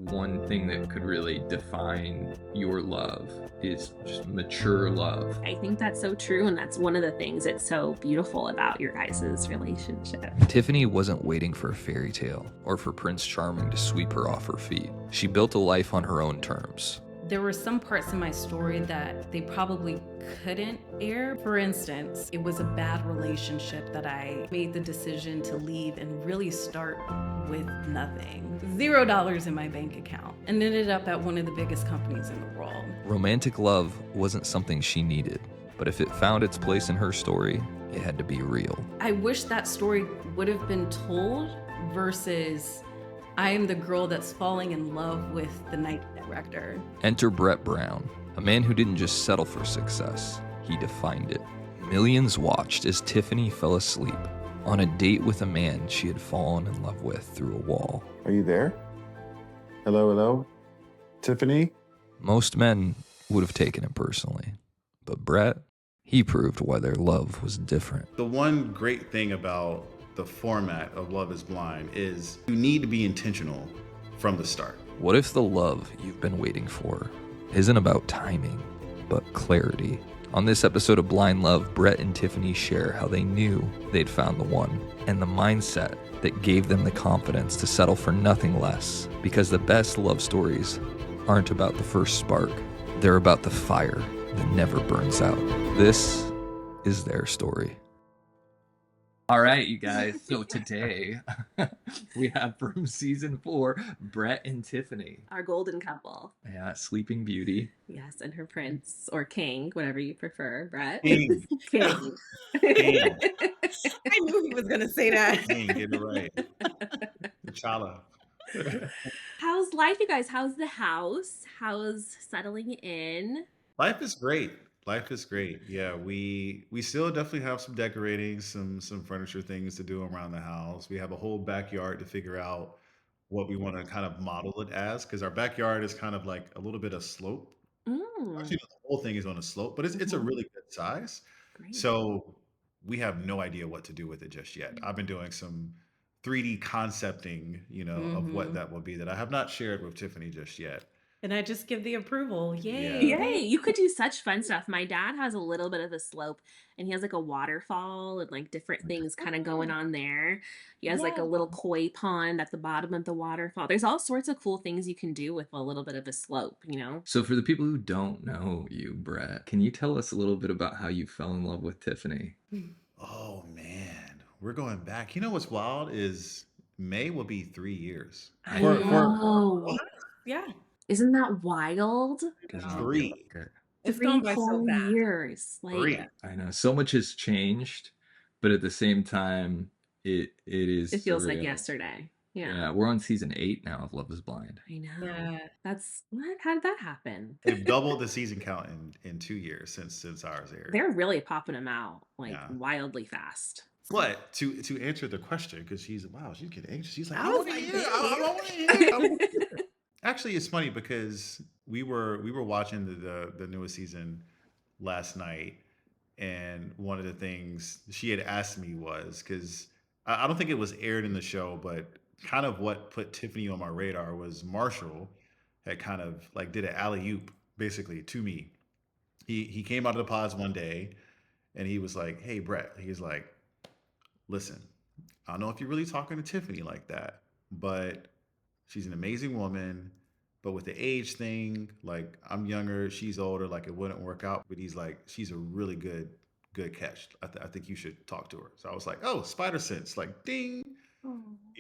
one thing that could really define your love is just mature love. I think that's so true, and that's one of the things that's so beautiful about your guys' relationship. Tiffany wasn't waiting for a fairy tale or for Prince Charming to sweep her off her feet. She built a life on her own terms. There were some parts in my story that they probably couldn't air. For instance, it was a bad relationship that I made the decision to leave and really start with nothing. $0 in my bank account, and ended up at one of the biggest companies in the world. Romantic love wasn't something she needed, but if it found its place in her story, it had to be real. I wish that story would have been told versus I am the girl that's falling in love with the night director. Enter Brett Brown, a man who didn't just settle for success, he defined it. Millions watched as Tiffany fell asleep on a date with a man she had fallen in love with through a wall. Are you there? Hello, hello? Tiffany? Most men would have taken it personally, but Brett, he proved why their love was different. The one great thing about the format of Love is Blind is you need to be intentional from the start. What if the love you've been waiting for isn't about timing, but clarity? On this episode of Blind Love, Brett and Tiffany share how they knew they'd found the one and the mindset that gave them the confidence to settle for nothing less, because the best love stories aren't about the first spark, they're about the fire that never burns out. This is their story. All right, you guys. So today we have from season 4, Brett and Tiffany. Our golden couple. Yeah, Sleeping Beauty. Yes, and her prince or king, whatever you prefer, Brett. King. King. King. I knew he was gonna say that. King, get it right. T'Challa. How's life, you guys? How's the house? How's settling in? Life is great. Life is great. Yeah, we still definitely have some decorating, some furniture things to do around the house. We have a whole backyard to figure out what we want to kind of model it as, because our backyard is kind of like a little bit of slope. Mm, Actually, the whole thing is on a slope, but it's a Mhm. really good size. Great. So we have no idea what to do with it just yet. I've been doing some 3D concepting, of what that will be that I have not shared with Tiffany just yet. And I just give the approval. Yay. Yeah. Yay, you could do such fun stuff. My dad has a little bit of a slope, and he has like a waterfall and like different things kind of going on there. He has like a little koi pond at the bottom of the waterfall. There's all sorts of cool things you can do with a little bit of a slope, you know? So for the people who don't know you, Brett, can you tell us a little bit about how you fell in love with Tiffany? Oh man, we're going back. You know what's wild is May will be 3 years. I For- know. Yeah. Isn't that wild? Three. Okay. It's 3 gone by so whole fast. years. Like, 3. I know so much has changed, but at the same time, it is. it feels like surreal. yesterday. Yeah. Yeah, we're on season 8 now of Love is Blind. I know. Yeah. That's what? How did that happen? They've doubled the season count in 2 years since ours aired. They're really popping them out like Yeah. wildly fast. But to answer the question, because she's getting anxious. She's like, I I was want to like, hear. baby. I want to hear. I wanna hear." Actually, it's funny because we were watching the newest season last night, and one of the things she had asked me was, because I don't think it was aired in the show, but kind of what put Tiffany on my radar was Marshall had kind of like did an alley oop basically to me. He came out of the pods one day, and he was like, "Hey Brett," he's like, "Listen, I don't know if you're really talking to Tiffany like that, but she's an amazing woman. But with the age thing, like I'm younger, she's older, like it wouldn't work out." But he's like, "She's a really good catch. I think you should talk to her." So I was like, "Oh, spider sense, like ding."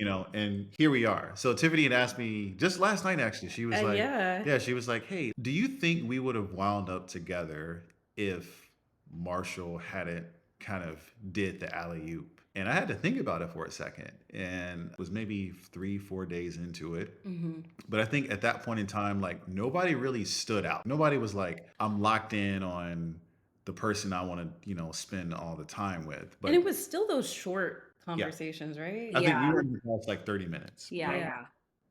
And here we are. So Tiffany had asked me just last night, actually. She was like, yeah. she was like, "Hey, do you think we would have wound up together if Marshall hadn't kind of did the alley oop?" And I had to think about it for a second, and it was maybe 3-4 days into it. But I think at that point in time, like nobody really stood out. Nobody was like, "I'm locked in on the person I want to, spend all the time with." But And it was still those short conversations, right? I think we Yeah. were in the past like 30 minutes Yeah.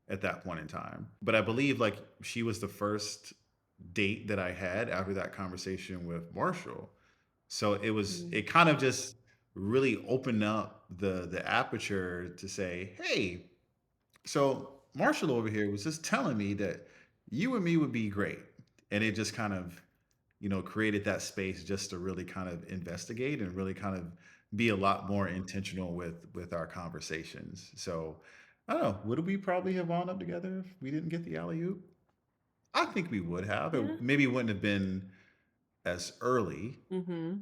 at that point in time. But I believe like she was the first date that I had after that conversation with Marshall. So it kind of just really opened up the aperture to say, hey, so Marshall over here was just telling me that you and me would be great. And it just kind of, created that space just to really kind of investigate and really kind of be a lot more intentional with our conversations. So I don't know, would we probably have wound up together if we didn't get the alley oop? I think we would have. It Yeah. maybe wouldn't have been as early, Mm-hmm.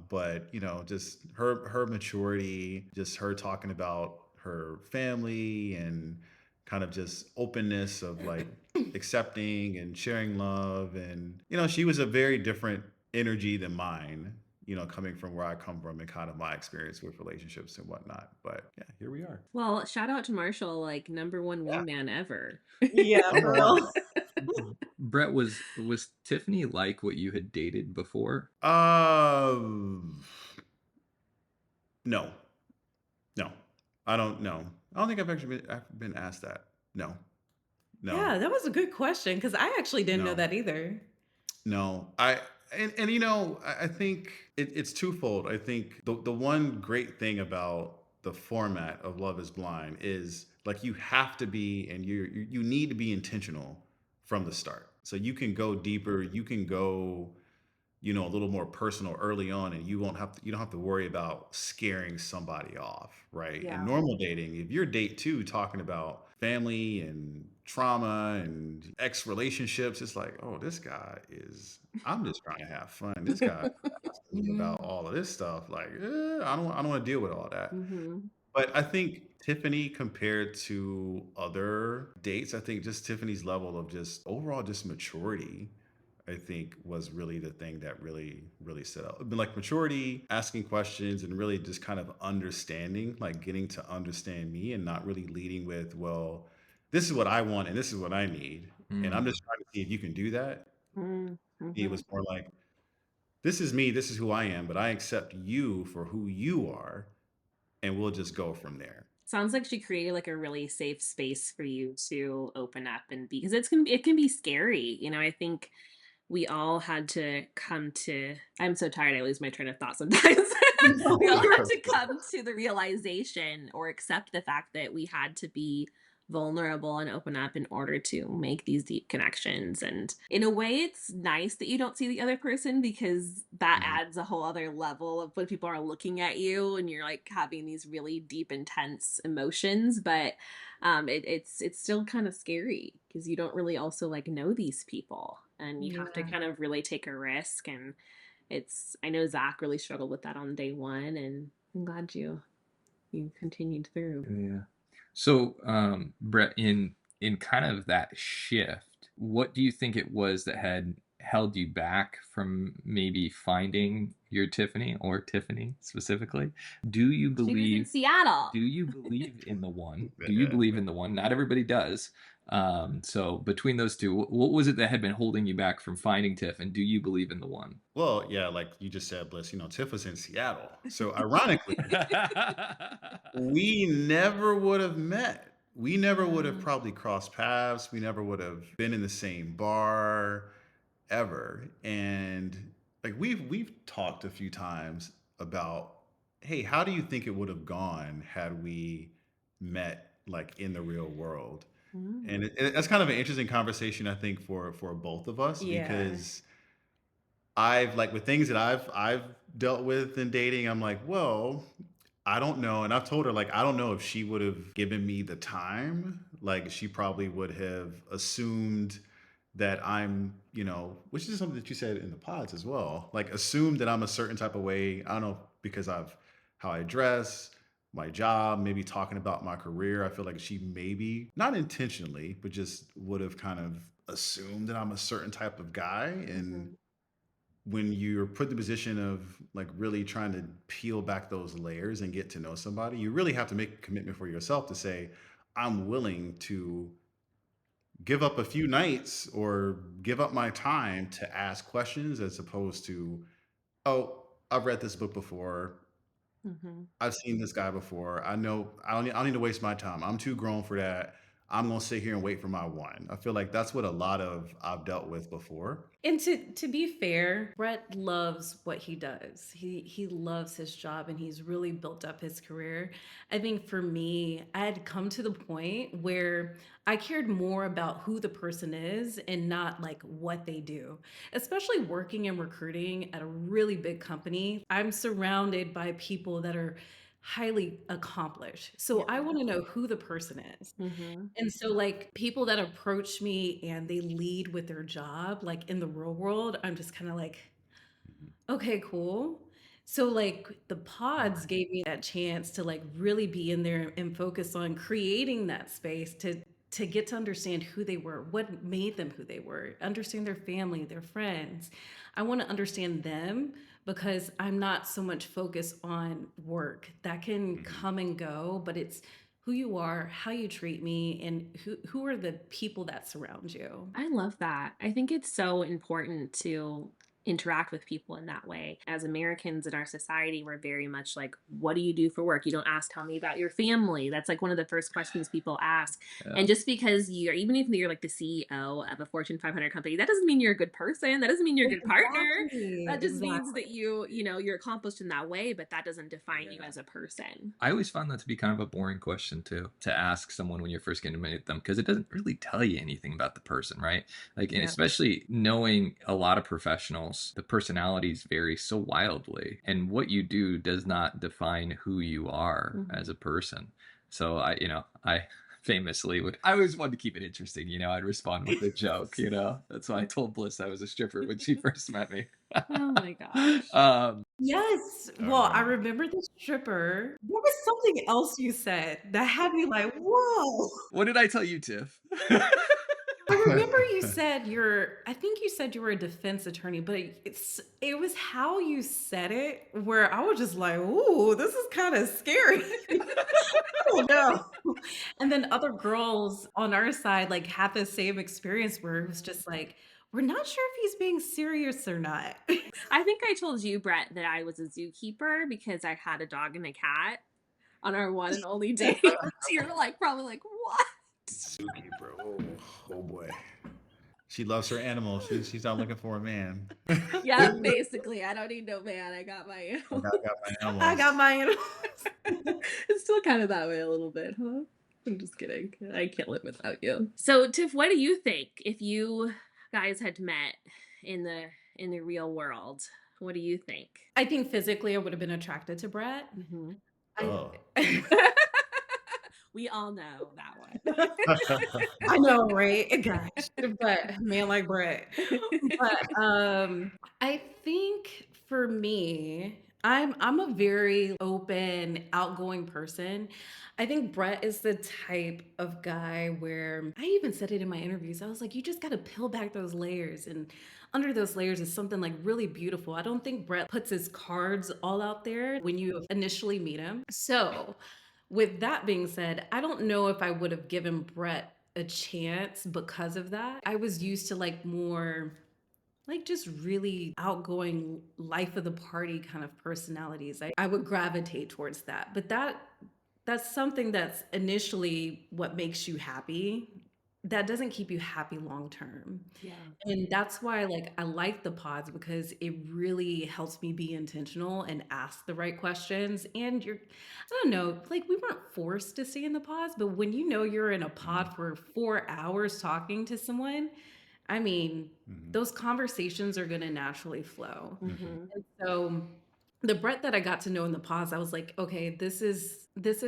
but just her maturity, just her talking about her family and kind of just openness of like accepting and sharing love, and she was a very different energy than mine. Coming from where I come from and kind of my experience with relationships and whatnot. But yeah, here we are. Well, shout out to Marshall, like number one wingman ever. Yeah, Number for one. real. Brett, was Tiffany like what you had dated before? No, no, I don't know. I don't think I've been asked that. No, no. Yeah, that was a good question because I actually didn't know No, that either. no. And I think it's twofold. I think the one great thing about the format of Love Is Blind is like you have to be, and you need to be intentional from the start. So you can go deeper, you can go a little more personal early on, and you don't have to worry about scaring somebody off, right? In Yeah. normal dating, if you're date two talking about family and trauma and ex relationships, it's like, oh, this guy is, I'm just trying to have fun. This guy asking me about all of this stuff. Like, I don't want to deal with all that. Mm-hmm. But I think Tiffany, compared to other dates, I think just Tiffany's level of just overall just maturity, I think was really the thing that really, really stood out. But like maturity, asking questions, and really just kind of understanding, like getting to understand me and not really leading with, well, this is what I want and this is what I need. And I'm Mm. just trying to see if you can do that. It Mm-hmm. was more like, this is me, this is who I am, but I accept you for who you are, and we'll just go from there. Sounds like she created like a really safe space for you to open up and be, because it can be scary. I think we all had to come to, I'm so tired I lose my train of thought sometimes. We all had to come to the realization or accept the fact that we had to be vulnerable and open up in order to make these deep connections. And in a way, it's nice that you don't see the other person, because that Mhm. adds a whole other level of when people are looking at you and you're like having these really deep, intense emotions. But it's still kind of scary because you don't really also like know these people, and you have to Yeah. kind of really take a risk. And I know Zach really struggled with that on day one, and I'm glad you continued through. Yeah. So, Brett, in kind of that shift, what do you think it was that had held you back from maybe finding your Tiffany, or Tiffany specifically? Do you She was in believe Seattle. do you believe in the one? Do you Yeah. believe in the one? Not everybody does. So between those two, what was it that had been holding you back from finding Tiff, and do you believe in the one? Well, yeah, like you just said, Bliss, Tiff was in Seattle. So ironically, we never would have met. We never would have probably crossed paths. We never would have been in the same bar ever. And like we've talked a few times about, hey, how do you think it would have gone had we met like in the real world? And that's kind of an interesting conversation, I think, for both of us, Yeah. because I've like with things that I've dealt with in dating, I'm like, well, I don't know. And I've told her, like, I don't know if she would have given me the time. Like, she probably would have assumed that I'm, which is something that you said in the pods as well. Like, assumed that I'm a certain type of way. I don't know, because of how I dress, my job, maybe talking about my career. I feel like she maybe, not intentionally, but just would have kind of assumed that I'm a certain type of guy. And when you're put in the position of like really trying to peel back those layers and get to know somebody, you really have to make a commitment for yourself to say, I'm willing to give up a few nights or give up my time to ask questions, as opposed to, oh, I've read this book before. Mm-hmm. I've seen this guy before. I know I don't need to waste my time. I'm too grown for that. I'm gonna sit here and wait for my one. I feel like that's what a lot of I've dealt with before. And to be fair, Brett loves what he does. He loves his job and he's really built up his career. I think for me, I had come to the point where I cared more about who the person is and not like what they do. Especially working in recruiting at a really big company, I'm surrounded by people that are highly accomplished. So I want to know who the person is. Mm-hmm. And so, like, people that approach me and they lead with their job, like in the real world, I'm just kind of like, okay, cool. So, like, the pods gave me that chance to like really be in there and focus on creating that space to get to understand who they were, what made them who they were, understand their family, their friends. I want to understand them because I'm not so much focused on work. That can come and go, but it's who you are, how you treat me, and who are the people that surround you. I love that. I think it's so important to interact with people in that way. As Americans in our society, we're very much like, what do you do for work? You don't ask, tell me about your family. That's like one of the first questions people ask. Yeah. And just because you're, even if you're like the CEO of a Fortune 500 company, that doesn't mean you're a good person. That doesn't mean you're a good partner. That just means that you're accomplished in that way, but that doesn't define you as a person. I always found that to be kind of a boring question too, to ask someone when you're first getting to meet them, because it doesn't really tell you anything about the person, right? Like, and especially knowing a lot of professionals, the personalities vary so wildly, and what you do does not define who you are as a person. So I famously I always wanted to keep it interesting. I'd respond with a joke. That's why I told Bliss I was a stripper when she first met me. Oh my gosh. Yes. All Well, I right. remember the stripper. There was something else you said that had me like, whoa. What did I tell you, Tiff? I remember you said I think you said you were a defense attorney, but it was how you said it where I was just like, ooh, this is kind of scary. Oh no. And then other girls on our side like had the same experience where it was just like, we're not sure if he's being serious or not. I think I told you, Brett, that I was a zookeeper because I had a dog and a cat on our one and only date. You're probably like, what? Zookeeper. Oh boy. She loves her animals. She's not looking for a man. Yeah, basically, I don't need no man. I got my I animals. got my animals. I got my animals. It's still kind of that way a little bit, huh? I'm just kidding. I can't live without you. So, Tiff, what do you think if you guys had met in the real world? What do you think? I think physically I would have been attracted to Brett. Mm-hmm. Oh. We all know that one. I know, right? Gosh, but man like Brett. But I think for me, I'm a very open, outgoing person. I think Brett is the type of guy where I even said it in my interviews. I was like, you just got to peel back those layers, and under those layers is something like really beautiful. I don't think Brett puts his cards all out there when you initially meet him. So, with that being said, I don't know if I would have given Brett a chance because of that. I was used to like more like just really outgoing life of the party kind of personalities. I would gravitate towards that. But that's something that's initially what makes you happy. That doesn't keep you happy long term. Yeah. And that's why like I like the pods because it really helps me be intentional and ask the right questions. And I don't know, like we weren't forced to stay in the pods, but when you know you're in a pod for 4 hours talking to someone, I mean, those conversations are going to naturally flow. Mm-hmm. And so the Brett that I got to know in the pause, I was like, okay, this is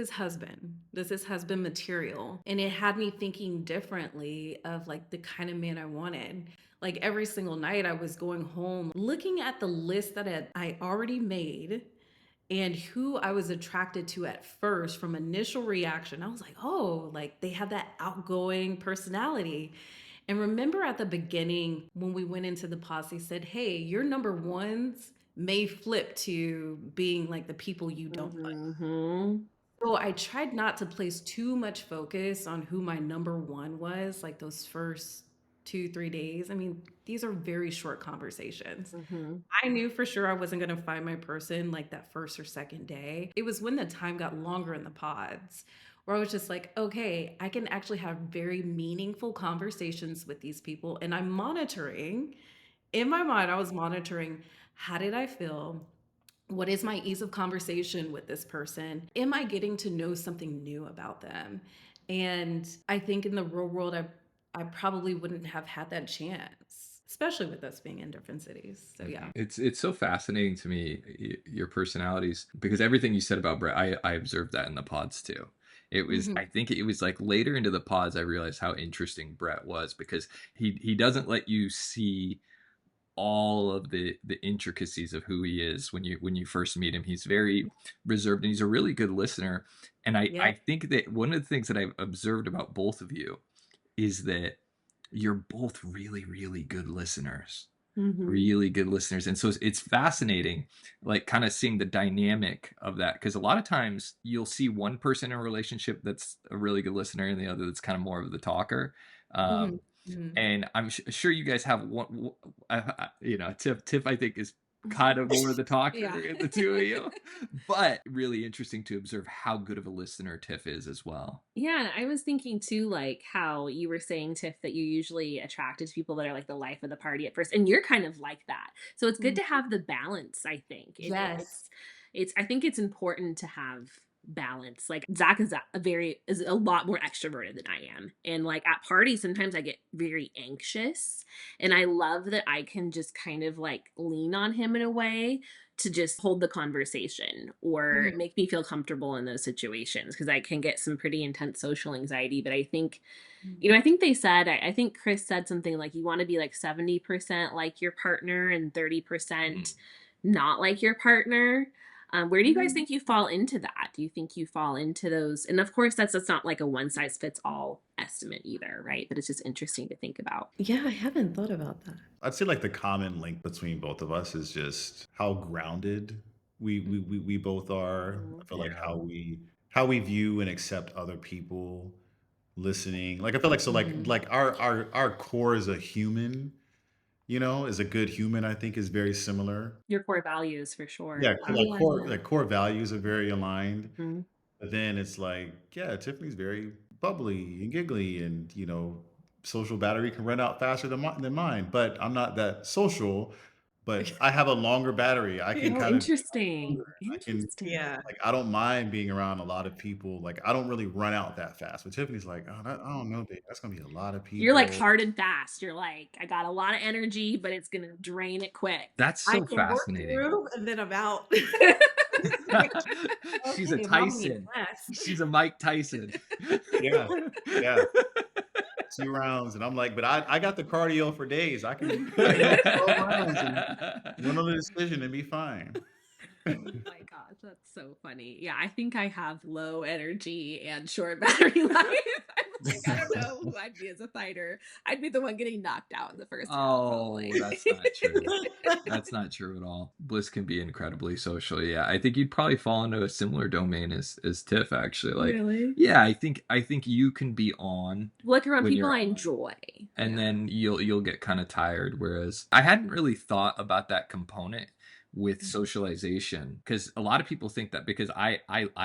husband. This is husband material. And it had me thinking differently of like the kind of man I wanted. Like every single night I was going home looking at the list that I already made and who I was attracted to at first from initial reaction. I was like, oh, like they have that outgoing personality. And remember at the beginning when we went into the posse said, hey, your number ones may flip to being like the people you don't like. Mm-hmm. So I tried not to place too much focus on who my number one was, like those first 2-3 days. I mean, these are very short conversations. Mm-hmm. I knew for sure I wasn't going to find my person like that first or second day. It was when the time got longer in the pods where I was just like, okay, I can actually have very meaningful conversations with these people. And I'm monitoring, in my mind, I was monitoring, how did I feel? What is my ease of conversation with this person? Am I getting to know something new about them? And I think in the real world, I probably wouldn't have had that chance, especially with us being in different cities. So yeah. It's so fascinating to me, your personalities, because everything you said about Brett, I observed that in the pods too. It was, Mhm. I think it was like later into the pods, I realized how interesting Brett was, because he doesn't let you see all of the intricacies of who he is when you first meet him. He's very reserved, and he's a really good listener. And I Yep. think that one of the things that I've observed about both of you is that you're both really, really good listeners. Really good listeners. And so it's fascinating, like kind of seeing the dynamic of that. Because a lot of times you'll see one person in a relationship that's a really good listener and the other that's kind of more of the talker. Mhm. Um, Mhm. and I'm sure you guys have one, you know, Tiff, I think is kind of more of the talker Yeah. in the two of you, but really interesting to observe how good of a listener Tiff is as well. Yeah, I was thinking too, like how you were saying, Tiff, that you usually attracted to people that are like the life of the party at first, and you're kind of like that. So it's good Mhm. to have the balance. I think Yes. it's. I think it's important to have balance. Like Zach is a lot more extroverted than I am, and like at parties sometimes I get very anxious, and I love that I can just kind of like lean on him in a way to just hold the conversation or Mhm. make me feel comfortable in those situations because I can get some pretty intense social anxiety. But I think, Mhm. I think they said, I think Chris said something like you want to be like 70% like your partner and 30% not like your partner. Where do you guys Mhm. think you fall into that? Do you think you fall into those? And of course, that's not like a one size fits all estimate either, right? But it's just interesting to think about. Yeah, I haven't thought about that. I'd say like the common link between both of us is just how grounded we both are. I Mhm. feel like Yeah. how we view and accept other people, listening. Like I feel like so Mhm. like our core as a human, as a good human, I think is very similar. Your core values for sure. Yeah, Yeah. core values are very aligned. Mhm. But then it's like, yeah, Tiffany's very bubbly and giggly, and social battery can run out faster than mine. But I'm not that social. But I have a longer battery. I can Oh, kind of be longer. interesting. I can Interesting. Yeah. like I don't mind being around a lot of people. Like I don't really run out that fast. But Tiffany's like, oh, I don't know, babe. That's gonna be a lot of You're like people. hard and fast. You're like, I got a lot of energy, but it's gonna drain it quick. That's I so can work fascinating. through and then I'm out. She's a Okay, mom needs Tyson. rest. She's a Mike Tyson. Yeah, yeah. 2 rounds, and I'm like, but I got the cardio for days. I can go 12 rounds and win on the decision and be fine. Oh my gosh, that's so funny. Yeah, I think I have low energy and short battery life. I'm like, I don't know who I'd be as a fighter. I'd be the one getting knocked out in the first round, Oh, probably. that's not true. That's not true at all. Bliss can be incredibly social. Yeah, I think you'd probably fall into a similar domain as Tiff. Actually, like, Really? yeah, I think you can be on Look around when people you're I on, enjoy. and Yeah. then you'll get kind of tired. Whereas I hadn't really thought about that component with socialization, because a lot of people think that because I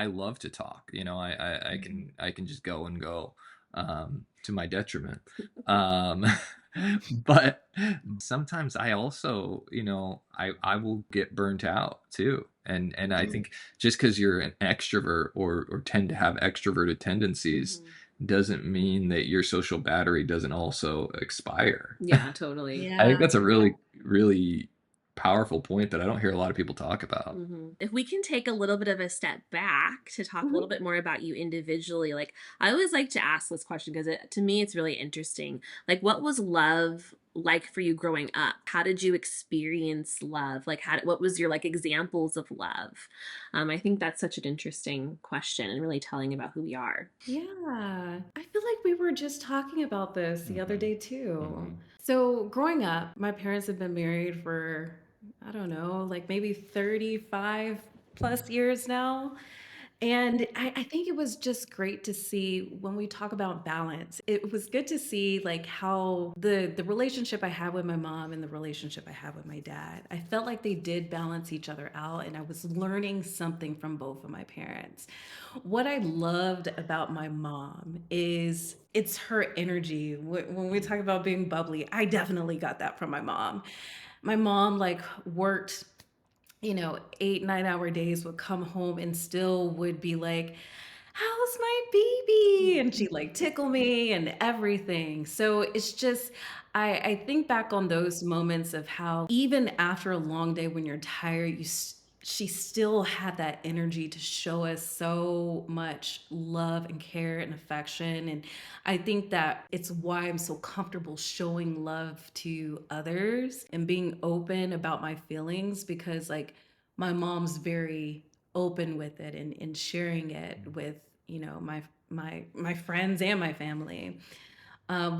love to talk. I can just go and go, to my detriment. Um, but sometimes I also, I will get burnt out too. And I think just because you're an extrovert or tend to have extroverted tendencies Mhm. doesn't mean that your social battery doesn't also expire. Yeah, totally. I think Yeah. that's a really, really powerful point that I don't hear a lot of people talk about. If we can take a little bit of a step back to talk a little bit more about you individually, like I always like to ask this question because to me it's really interesting. Like, what was love like for you growing up? How did you experience love? Like, what was your like examples of love? I think that's such an interesting question and really telling about who we are. Yeah. I feel like we were just talking about this the other day too. Mhm. So, growing up, my parents have been married for, I don't know, like maybe 35 plus years now. And I think it was just great to see when we talk about balance. It was good to see like how the relationship I have with my mom and the relationship I have with my dad, I felt like they did balance each other out, and I was learning something from both of my parents. What I loved about my mom is it's her energy. When we talk about being bubbly, I definitely got that from my mom. My mom like worked 8, 9 hour days, would come home and still would be like, how's my baby? And she'd like tickle me and everything. So it's just, I think back on those moments of how even after a long day when you're tired, she still had that energy to show us so much love and care and affection. And I think that it's why I'm so comfortable showing love to others and being open about my feelings, because like my mom's very open with it and sharing it with my friends and my family.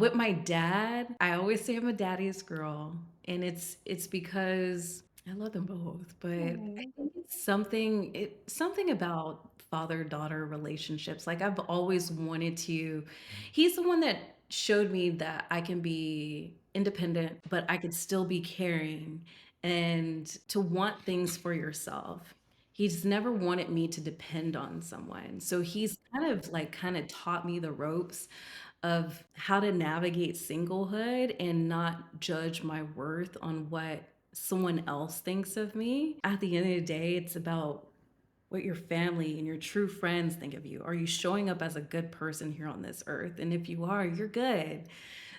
With my dad, I always say I'm a daddy's girl, and it's because I love them both. But I think it's something about father-daughter relationships. Like I've always wanted to. He's the one that showed me that I can be independent, but I could still be caring and to want things for yourself. He's never wanted me to depend on someone. So he's kind of taught me the ropes of how to navigate singlehood and not judge my worth on what someone else thinks of me. At the end of the day, it's about what your family and your true friends think of you. Are you showing up as a good person here on this earth? And if you are, you're good.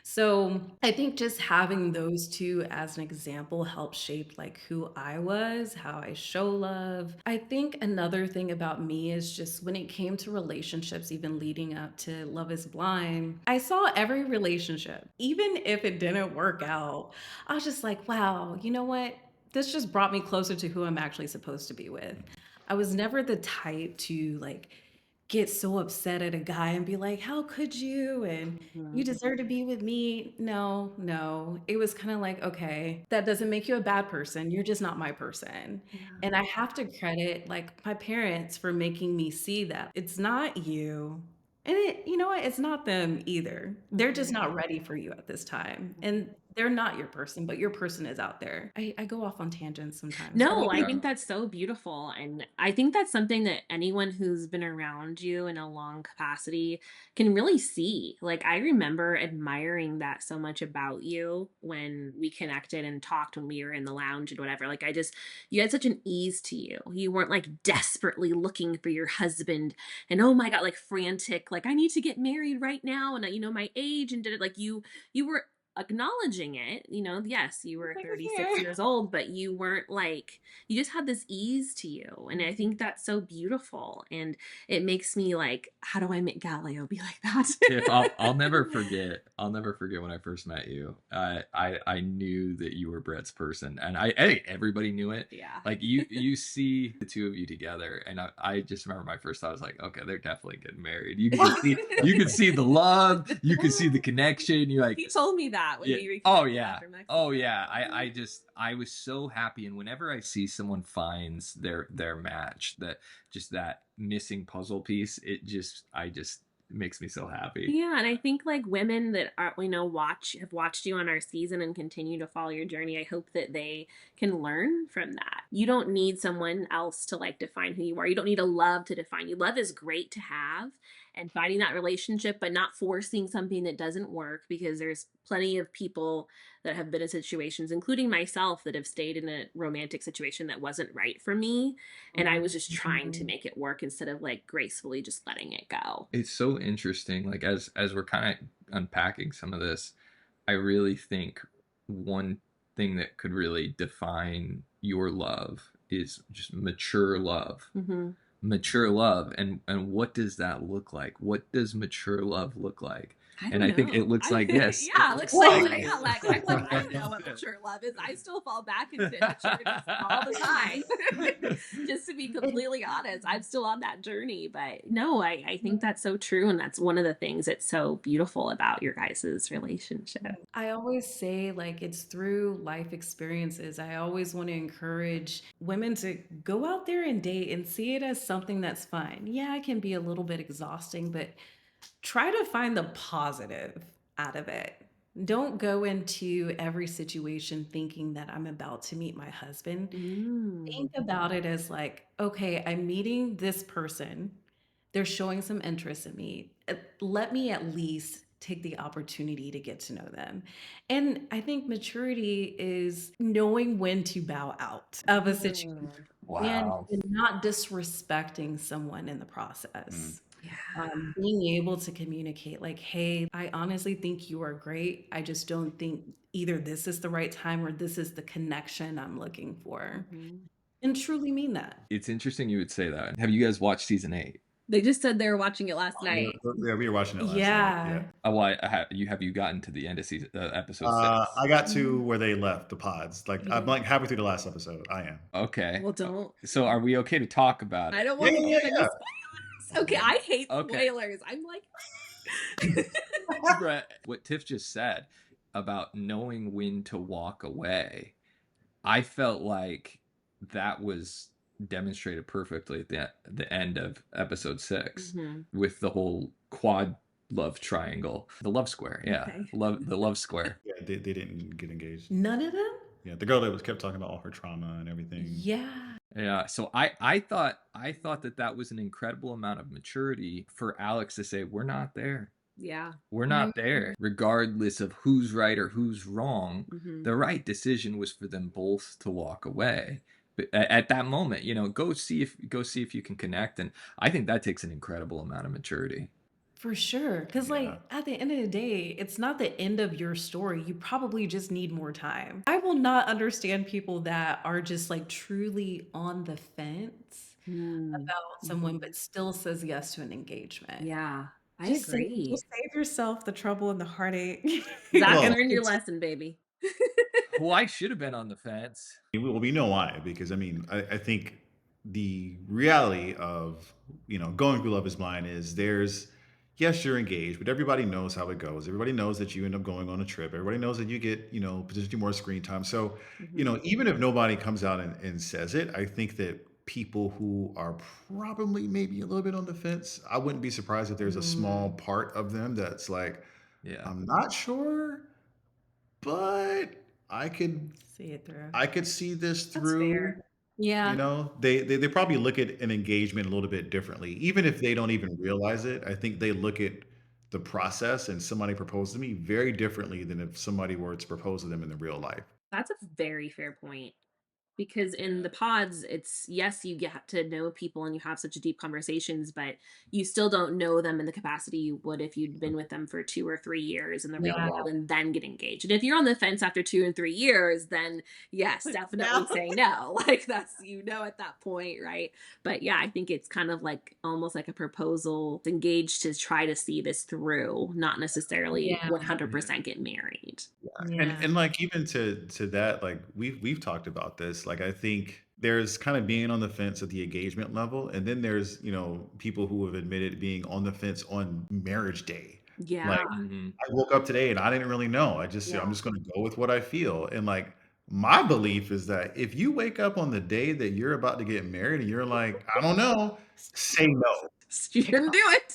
So I think just having those two as an example helped shape like who I was, how I show love. I think another thing about me is just when it came to relationships, even leading up to Love is Blind, I saw every relationship, even if it didn't work out. I was just like, wow, you know what? This just brought me closer to who I'm actually supposed to be with. I was never the type to like get so upset at a guy and be like, how could you? And you deserve to be with me. No, no. It was kind of like, okay, that doesn't make you a bad person. You're just not my person. And I have to credit like my parents for making me see that it's not you. And you know what? It's not them either. They're just not ready for you at this time. And they're not your person, but your person is out there. I go off on tangents sometimes. What No, about I you? think that's so beautiful. And I think that's something that anyone who's been around you in a long capacity can really see. Like, I remember admiring that so much about you when we connected and talked when we were in the lounge and whatever. Like, you had such an ease to you. You weren't like desperately looking for your husband and oh my God, like frantic, like, I need to get married right now. And, my age and did it like you were acknowledging it, yes, you were Like, 36 here. years old, but you weren't like, you just had this ease to you. And I think that's so beautiful. And it makes me like, how do I make Galileo be like that? Tiff, I'll never forget. I'll never forget when I first met you. I knew that you were Brett's person, and everybody knew it. Yeah. Like you see the two of you together, and I just remember my first thought was like, okay, they're definitely getting married. You could see the love, you could see the connection. You're like, He told me that when yeah. we Oh reconnected yeah. after Mexico. Oh yeah. I was so happy, and whenever I see someone finds their match, that missing puzzle piece, it makes me so happy. Yeah, and I think like women that are have watched you on our season and continue to follow your journey, I hope that they can learn from that. You don't need someone else to like define who you are. You don't need a love to define you. Love is great to have and finding that relationship, but not forcing something that doesn't work, because there's plenty of people that have been in situations, including myself, that have stayed in a romantic situation that wasn't right for me. And I was just trying to make it work instead of like gracefully just letting it go. It's so interesting. Like as we're kind of unpacking some of this, I really think one thing that could really define your love is just mature love. Mature love, and what does that look like? What does mature love look like? I And don't I think it know. looks like yes. Yeah, It looks looks like like yeah, like I'm like I don't know what mature love is. I still fall back into immaturities all the time. Just to be completely honest, I'm still on that journey. But no, I think that's so true, and that's one of the things that's so beautiful about your guys' relationship. I always say, like, it's through life experiences. I always want to encourage women to go out there and date and see it as something that's fun. Yeah, it can be a little bit exhausting, but try to find the positive out of it. Don't go into every situation thinking that I'm about to meet my husband. Think about it as like, okay, I'm meeting this person. They're showing some interest in me. Let me at least take the opportunity to get to know them. And I think maturity is knowing when to bow out of a situation and Wow. not disrespecting someone in the Mm. process. Yeah. Being able to communicate like, hey, I honestly think you are great. I just don't think either this is the right time or this is the connection I'm looking for. And truly mean that. It's interesting you would say that. Have you guys watched season 8? They just said they were watching it last Yeah, night. we were watching it last night. Yeah. Yeah. Oh, have you gotten to the end of season episode 6? I got to where they left the pods. Like I'm like halfway through the last episode. I am. Okay. Well, don't. So are we okay to talk about I it? don't want to Yeah, give any yeah. spoilers. Okay, I hate Okay. spoilers. I'm like, Brett, what Tiff just said about knowing when to walk away, I felt like that was demonstrated perfectly at the end of episode 6 with the whole quad love triangle, the love square. Yeah, Okay. the love square. Yeah, they didn't get engaged. None of them? Yeah, the girl that was kept talking about all her trauma and everything. Yeah. Yeah, so I thought that was an incredible amount of maturity for Alex to say we're not there. yeah. We're not there. Regardless of who's right or who's wrong, the right decision was for them both to walk away. But at that moment, go see if you can connect, and I think that takes an incredible amount of maturity. For sure. Because, like, at the end of the day, it's not the end of your story. You probably just need more time. I will not understand people that are just like truly on the fence about someone, but still says yes to an engagement. Yeah, I Just agree. save yourself the trouble and the heartache. Zach, Well, learn your lesson, baby. Well, I should have been on the fence. Well, we know why, because I mean, I think the reality of going through Love Is Blind is yes, you're engaged, but everybody knows how it goes. Everybody knows that you end up going on a trip. Everybody knows that you get potentially more screen time. So even if nobody comes out and says it, I think that people who are probably maybe a little bit on the fence, I wouldn't be surprised if there's a small part of them that's like, Yeah. I'm not sure, but I could See it through. I could see this That's through. fair. Yeah. They probably look at an engagement a little bit differently. Even if they don't even realize it, I think they look at the process and somebody proposed to me very differently than if somebody were to propose to them in the real life. That's a very fair point. Because in the pods, it's yes, you get to know people and you have such deep conversations, but you still don't know them in the capacity you would if you'd been with them for 2 or 3 years in the real Yeah. world and then get engaged. And if you're on the fence after 2 and 3 years, then yes, definitely say no. Like that's at that point, right? But yeah, I think it's kind of like almost like a proposal, engaged to try to see this through, not necessarily Yeah. 100% get married. And like even to that, like we've talked about this. Like I think there's kind of being on the fence at the engagement level, and then there's people who have admitted being on the fence on marriage day. Yeah. Like I woke up today and I didn't really know. I'm just going to go with what I feel. And like my belief is that if you wake up on the day that you're about to get married and you're like, I don't know, say no. You shouldn't do it.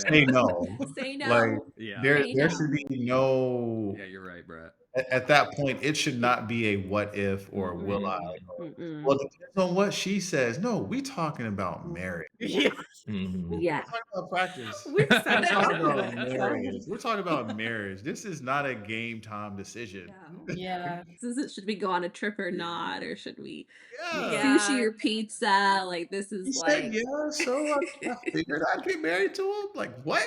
Say no. Say no. Like Yeah. there Say there no. should be no Yeah, you're right, Brett. at that point, it should not be a what if or will I. Or, well, it depends on what she says. No, we talking about marriage. Yeah. Mhm. Yeah. We're talking about practice. We've said We're it talking before. about marriage. We're talking about marriage. This is not a game time decision. Yeah. Should we go on a trip or not? Or should we eat Yeah. sushi or pizza? Like this He is said like yeah, so I figured I'd get married to him. Like what?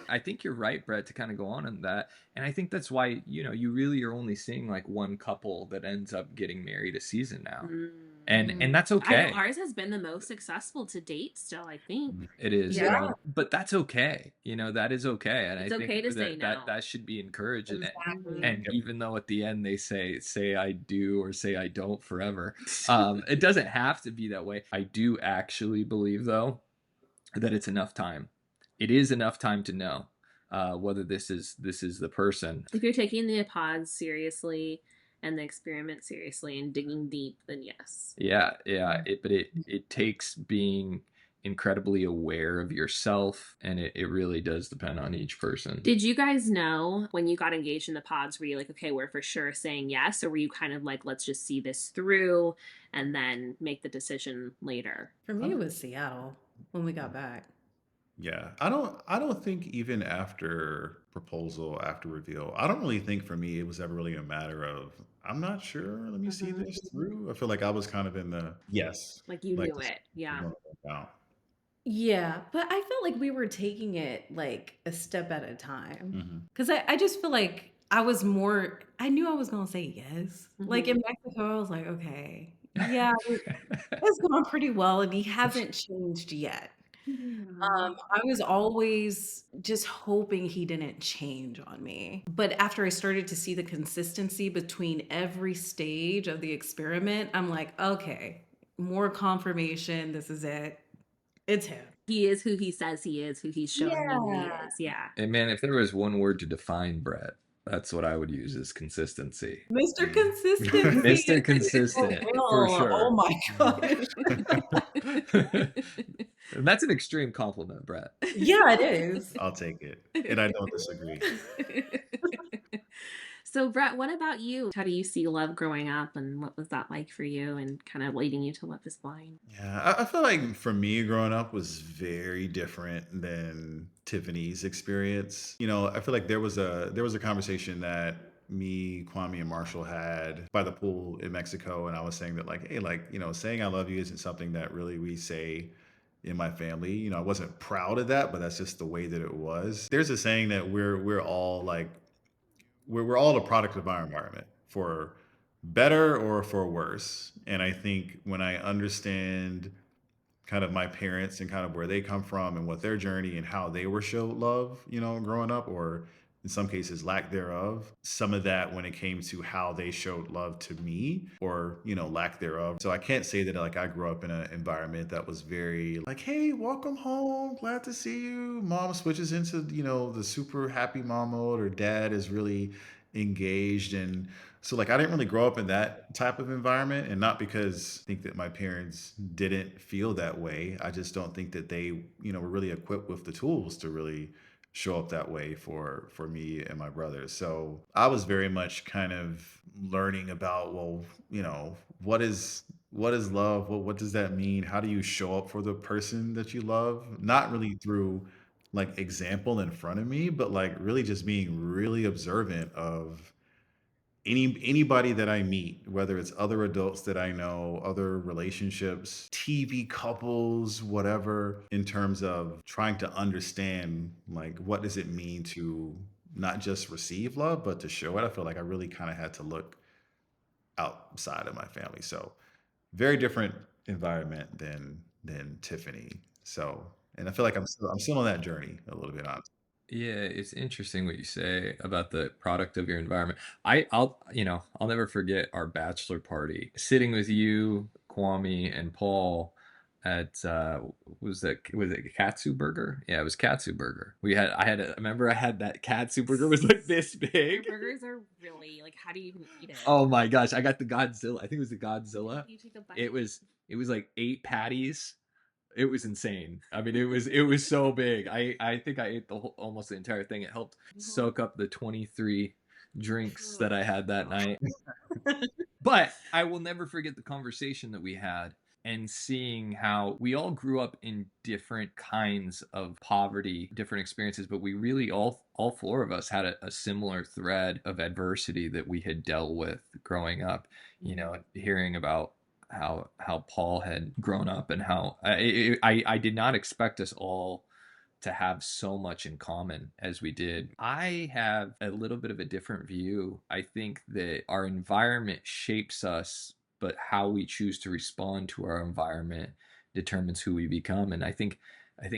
I think you're right, Brett, to kind of go on that. And I think that's why, you really are only seeing like one couple that ends up getting married a season now. And that's I know okay. ours has been the most successful to date still, I think. It is, Yeah. but that's okay. That is okay. And It's I think okay to say no. that should be encouraged. Exactly. And even though at the end they say I do or say I don't forever, it doesn't have to be that way. I do actually believe though that it's enough time. It is enough time to know whether this is the person. If you're taking the pause seriously and the experiment seriously and digging deep, then yes. Yeah. But it takes being incredibly aware of yourself, and it really does depend on each person. Did you guys know when you got engaged in the pods, were you like, okay, we're for sure saying yes? Or were you kind of like, let's just see this through and then make the decision later? For me, it was Seattle when we got back. Yeah, I don't think even after proposal, after reveal, I don't really think for me it was ever really a matter of I'm not sure, let me see this through. I feel like I was kind of in the yes, Like you like knew this it. is Yeah. gonna work out. Yeah, but I felt like we were taking it like a step at a time. hmm Because I just feel like I knew I was going to say yes. Like in Mexico, I was like, okay, yeah, it's going pretty well. And he hasn't changed yet. I was always just hoping he didn't change on me. But after I started to see the consistency between every stage of the experiment, I'm like, okay, more confirmation. This is it. It's him. He is who he says he is, who he's showing you he Yeah. is. Yeah. And man, if there was one word to define Brett, that's what I would use, is consistency. Mr. Consistency. Mr. Consistent, for sure. Oh my gosh. And that's an extreme compliment, Brett. Yeah, it is. I'll take it, and I don't disagree. So, Brett, what about you? How do you see love growing up, and what was that like for you, and kind of leading you to Love is Blind? Yeah, I feel like for me growing up was very different than Tiffany's experience. I feel like there was a conversation that me, Kwame, and Marshall had by the pool in Mexico, and I was saying that like, hey, like saying I love you isn't something that really we say in my family. I wasn't proud of that, but that's just the way that it was. There's a saying that we're all like we're all a product of our environment for better or for worse. And I think when I understand kind of my parents and kind of where they come from and what their journey and how they were showed love, growing up, or in some cases lack thereof, some of that when it came to how they showed love to me or, lack thereof. So I can't say that like I grew up in an environment that was very like, hey, welcome home, glad to see you. Mom switches into, the super happy mom mode, or dad is really engaged. And so like I didn't really grow up in that type of environment, and not because I think that my parents didn't feel that way. I just don't think that they, were really equipped with the tools to really show up that way for me and my brothers. So I was very much kind of learning about, well, what is love? What does that mean? How do you show up for the person that you love? Not really through like example in front of me, but like really just being really observant of anybody that I meet, whether it's other adults that I know, other relationships, TV couples, whatever, in terms of trying to understand like what does it mean to not just receive love, but to show it. I feel like I really kind of had to look outside of my family. So very different environment than Tiffany. So, and I feel like I'm still on that journey a little bit, honestly. Yeah, it's interesting what you say about the product of your environment. I'll never forget our bachelor party, sitting with you, Kwame, and Paul at was it Katsu Burger? Yeah, it was Katsu Burger. I remember I had that Katsu Burger, was like this Their big. burgers are really like, how do you even eat it? Oh my gosh, I got the Godzilla. I think it was the Godzilla. You take a bite. It was like 8 patties. It was insane. I mean, it was so big. I think I ate almost the entire thing. It helped soak up the 23 drinks that I had that night. But I will never forget the conversation that we had, and seeing how we all grew up in different kinds of poverty, different experiences, but we really all 4 of us had a similar thread of adversity that we had dealt with growing up. Hearing about how Paul had grown up, and how I did not expect us all to have so much in common as we did. I have a little bit of a different view. I think that our environment shapes us but how we choose to respond to our environment determines who we become. And I think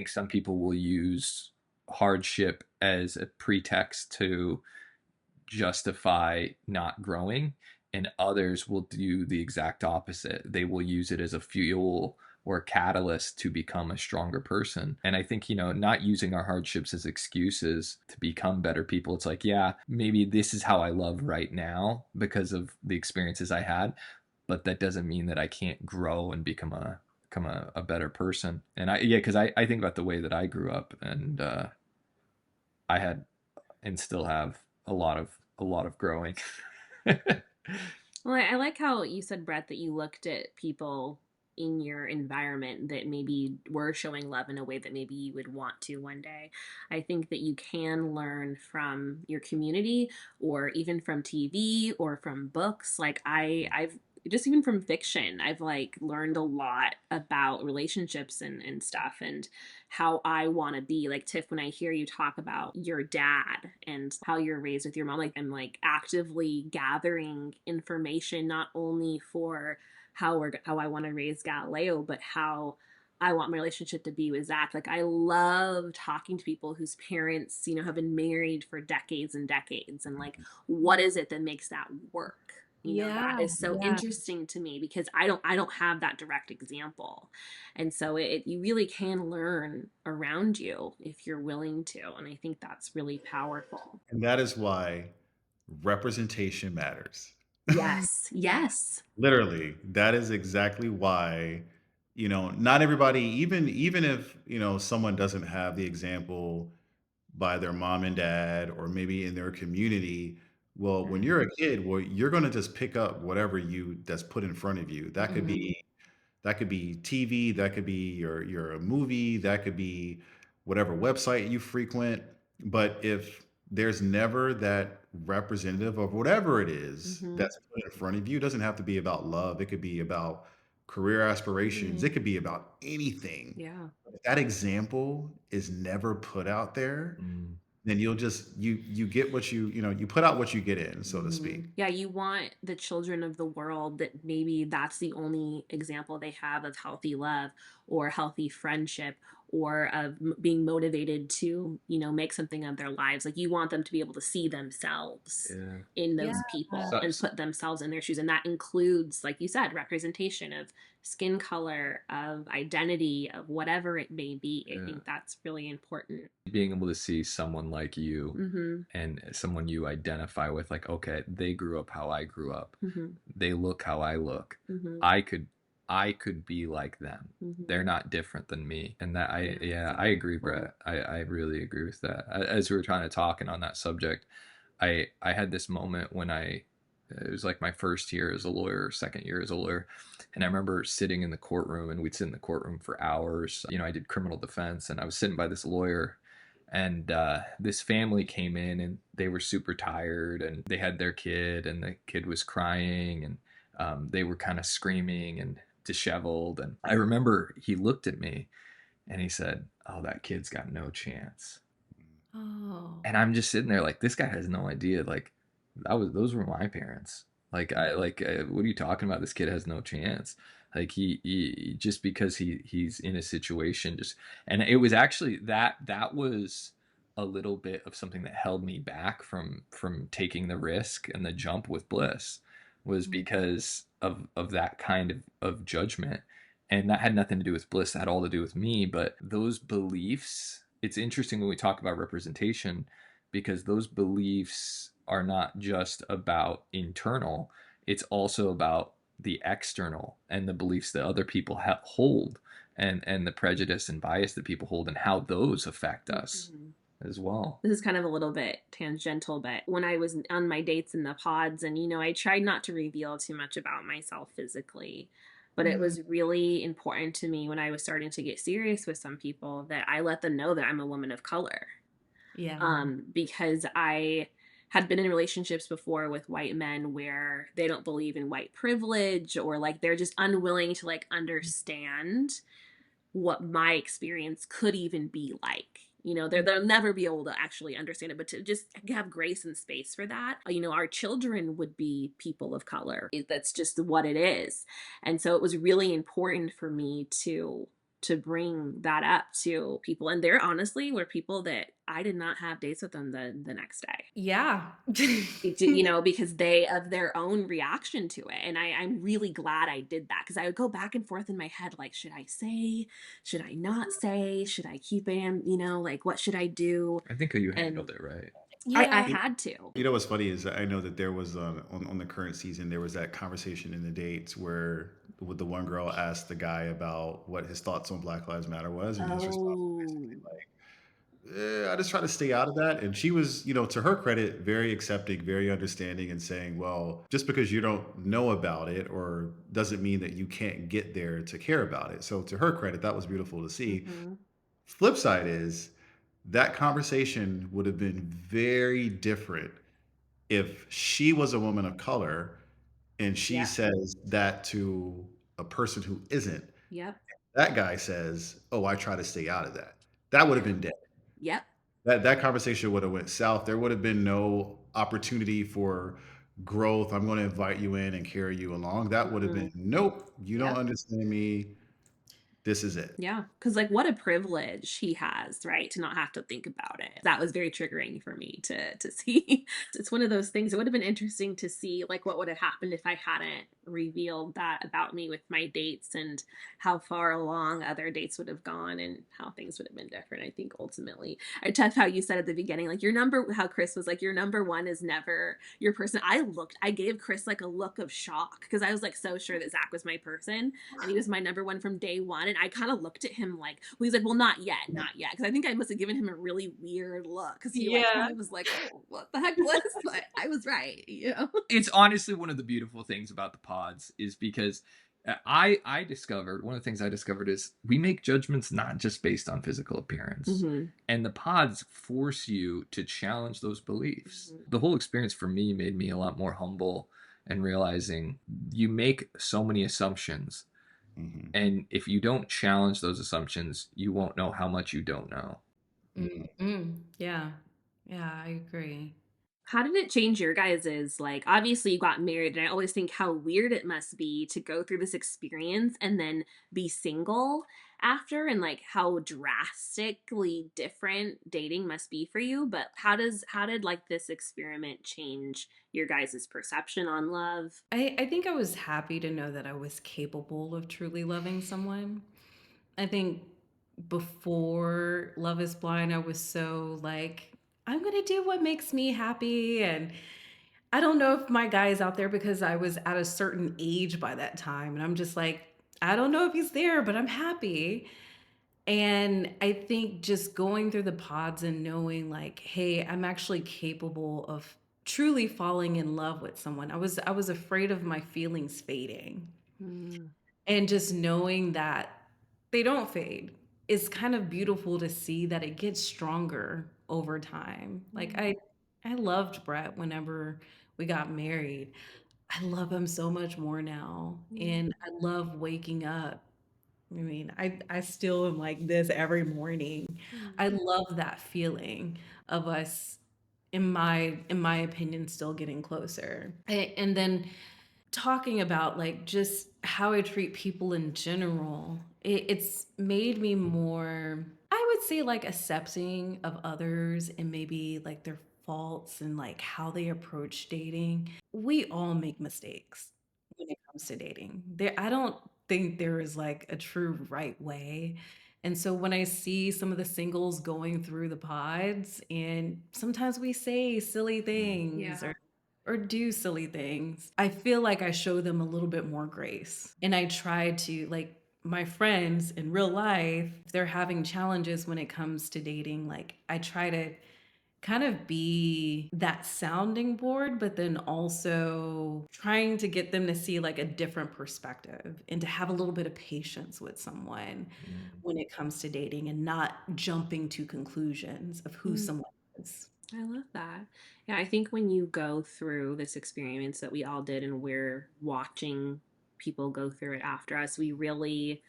some people will use hardship as a pretext to justify not growing, and others will do the exact opposite. They will use it as a fuel or a catalyst to become a stronger person. And I think, not using our hardships as excuses to become better people. It's like, yeah, maybe this is how I love right now because of the experiences I had, but that doesn't mean that I can't grow and become a better person. And because I think about the way that I grew up, and I had and still have a lot of growing. Well, I like how you said, Brett, that you looked at people in your environment that maybe were showing love in a way that maybe you would want to one day. I think that you can learn from your community or even from TV or from books. Like I've just even from fiction, I've like learned a lot about relationships and stuff and how I want to be. Like Tiff, when I hear you talk about your dad and how you're raised with your mom, like I'm like actively gathering information not only for how I want to raise Galileo, but how I want my relationship to be with Zach. Like I love talking to people whose parents, have been married for decades and decades, and like what is it that makes that work? That is so interesting to me because I don't have that direct example. And so you really can learn around you if you're willing to. And I think that's really powerful. And that is why representation matters. Yes. Yes. Literally, that is exactly why, not everybody, even if, someone doesn't have the example by their mom and dad or maybe in their community. Well, when you're a kid, well, you're going to just pick up whatever you that's put in front of you. That could be TV, that could be your movie, that could be whatever website you frequent. But if there's never that representative of whatever it is Mm-hmm. that's put in front of you, it doesn't have to be about love. It could be about career aspirations. It could be about anything. Yeah. If that example is never put out there, Mm. then you'll just you get what you put out what you get in, so to speak. Yeah, you want the children of the world that maybe that's the only example they have of healthy love or healthy friendship or of being motivated to, make something of their lives. Like you want them to be able to see themselves Yeah. in those people and put themselves in their shoes. And that includes, like you said, representation of skin color, of identity, of whatever it may be. I think that's really important. Being able to see someone like you Mm-hmm. and someone you identify with, like, okay, they grew up how I grew up. Mm-hmm. They look how I look. Mm-hmm. I could be like them. Mm-hmm. They're not different than me. And that I agree, Brett. I really agree with that. As we were trying to talk and on that subject, I had this moment when it was like my first year as a lawyer, second year as a lawyer. And I remember sitting in the courtroom, and we'd sit in the courtroom for hours. I did criminal defense, and I was sitting by this lawyer, and this family came in, and they were super tired, and they had their kid, and the kid was crying, and they were kind of screaming and disheveled. And I remember he looked at me and he said, "Oh, that kid's got no chance." Oh. And I'm just sitting there like, this guy has no idea. Like, those were my parents. Like, what are you talking about? This kid has no chance. Like he just because he's in a situation, and it was actually that was a little bit of something that held me back from taking the risk and the jump with Bliss, was because of that kind of judgment. And that had nothing to do with Bliss, that had all to do with me. But those beliefs, it's interesting when we talk about representation, because those beliefs are not just about internal, it's also about the external and the beliefs that other people hold, and the prejudice and bias that people hold, and how those affect us as well. This is kind of a little bit tangential, but when I was on my dates in the pods, and I tried not to reveal too much about myself physically, but it was really important to me when I was starting to get serious with some people that I let them know that I'm a woman of color. Yeah. Because I had been in relationships before with white men where they don't believe in white privilege, or like they're just unwilling to like understand what my experience could even be like. They'll never be able to actually understand it, but to just have grace and space for that. Our children would be people of color. That's just what it is. And so it was really important for me to bring that up to people. And there honestly were people that I did not have dates with them the next day. Yeah. Because they of their own reaction to it. And I'm really glad I did that, because I would go back and forth in my head, like, should I say, should I not say, should I keep him, like, what should I do? I think you And handled it right. I Yeah. had to. You know what's funny is I know that there was on the current season there was that conversation in the dates where with the one girl asked the guy about what his thoughts on Black Lives Matter was, and his response was Oh, basically like, I just try to stay out of that. And she was, to her credit, very accepting, very understanding, and saying, well, just because you don't know about it or doesn't mean that you can't get there to care about it. So to her credit, that was beautiful to see. mhm. Flip side is that conversation would have been very different if she was a woman of color and she Yep. says that to a person who isn't. Yep. That guy says, "Oh, I try to stay out of that." That would have been dead. Yep. That conversation would have went south. There would have been no opportunity for growth. I'm going to invite you in and carry you along. That would have been, Mhm. nope, you don't Yep. understand me. This is it. Yeah, because like what a privilege he has, right, to not have to think about it. That was very triggering for me to see. It's one of those things. It would have been interesting to see like what would have happened if I hadn't revealed that about me with my dates, and how far along other dates would have gone and how things would have been different. I think ultimately, I tough how you said at the beginning, like how Chris was like, your number one is never your person. I gave Chris like a look of shock, because I was like so sure that Zach was my person, and he was my number one from day one. And I kind of looked at him like, well, he's like, well, not yet, not yet. Because I think I must have given him a really weird look, because he like Yeah. kind of was like, oh, what the heck, Bliss? But I was right. It's honestly one of the beautiful things about the pods is because I discovered one of the things I discovered is we make judgments not just based on physical appearance. Mm-hmm. And the pods force you to challenge those beliefs. Mhm. The whole experience for me made me a lot more humble and realizing you make so many assumptions. Mhm. And if you don't challenge those assumptions, you won't know how much you don't know. Yeah. Yeah, I agree. How did it change your guys's, like, obviously you got married, and I always think how weird it must be to go through this experience and then be single after, and like how drastically different dating must be for you. But how did like this experiment change your guys's perception on love? I think I was happy to know that I was capable of truly loving someone. I think before Love is Blind, I was so like, I'm going to do what makes me happy. And I don't know if my guy is out there because I was at a certain age by that time. And I'm just like, I don't know if he's there, but I'm happy. And I think just going through the pods and knowing like, hey, I'm actually capable of truly falling in love with someone. I was afraid of my feelings fading. Mm. And just knowing that they don't fade is kind of beautiful to see that it gets stronger over time. Like I loved Brett whenever we got married. I love him so much more now. Mm. And I love waking up. I mean, I still am like this every morning. I Mm. love that feeling of us in my opinion still getting closer. And then talking about like just how I treat people in general, it's made me more, I would say, like accepting of others and maybe like their faults and like how they approach dating. We all make mistakes when it comes to dating. I don't think there is like a true right way. And so when I see some of the singles going through the pods, and sometimes we say silly things Yeah. or do silly things, I feel like I show them a little bit more grace. And I try to, like, my friends in real life, if they're having challenges when it comes to dating, like, I try to kind of be that sounding board, but then also trying to get them to see like a different perspective and to have a little bit of patience with someone when it comes to dating and not jumping to conclusions of who Mm. someone is. I love that. Yeah, I think when you go through this experience that we all did, and we're watching people go through it after us, we really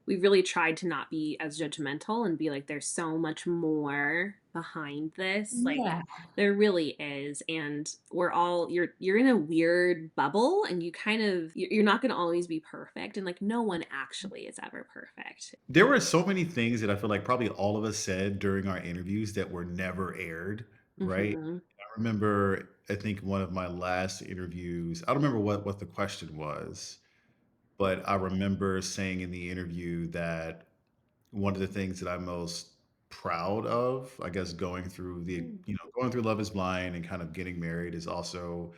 we really tried to not be as judgmental and be like, there's so much more behind this. Like, Yeah. there really is. And we're all, you're in a weird bubble, and you kind of, you're not going to always be perfect. And like, no one actually is ever perfect. There were so many things that I feel like probably all of us said during our interviews that were never aired, right? Hmm. I remember, I think one of my last interviews, I don't remember what the question was, but I remember saying in the interview that one of the things that I'm most proud of, I guess, going through Love is Blind and kind of getting married is also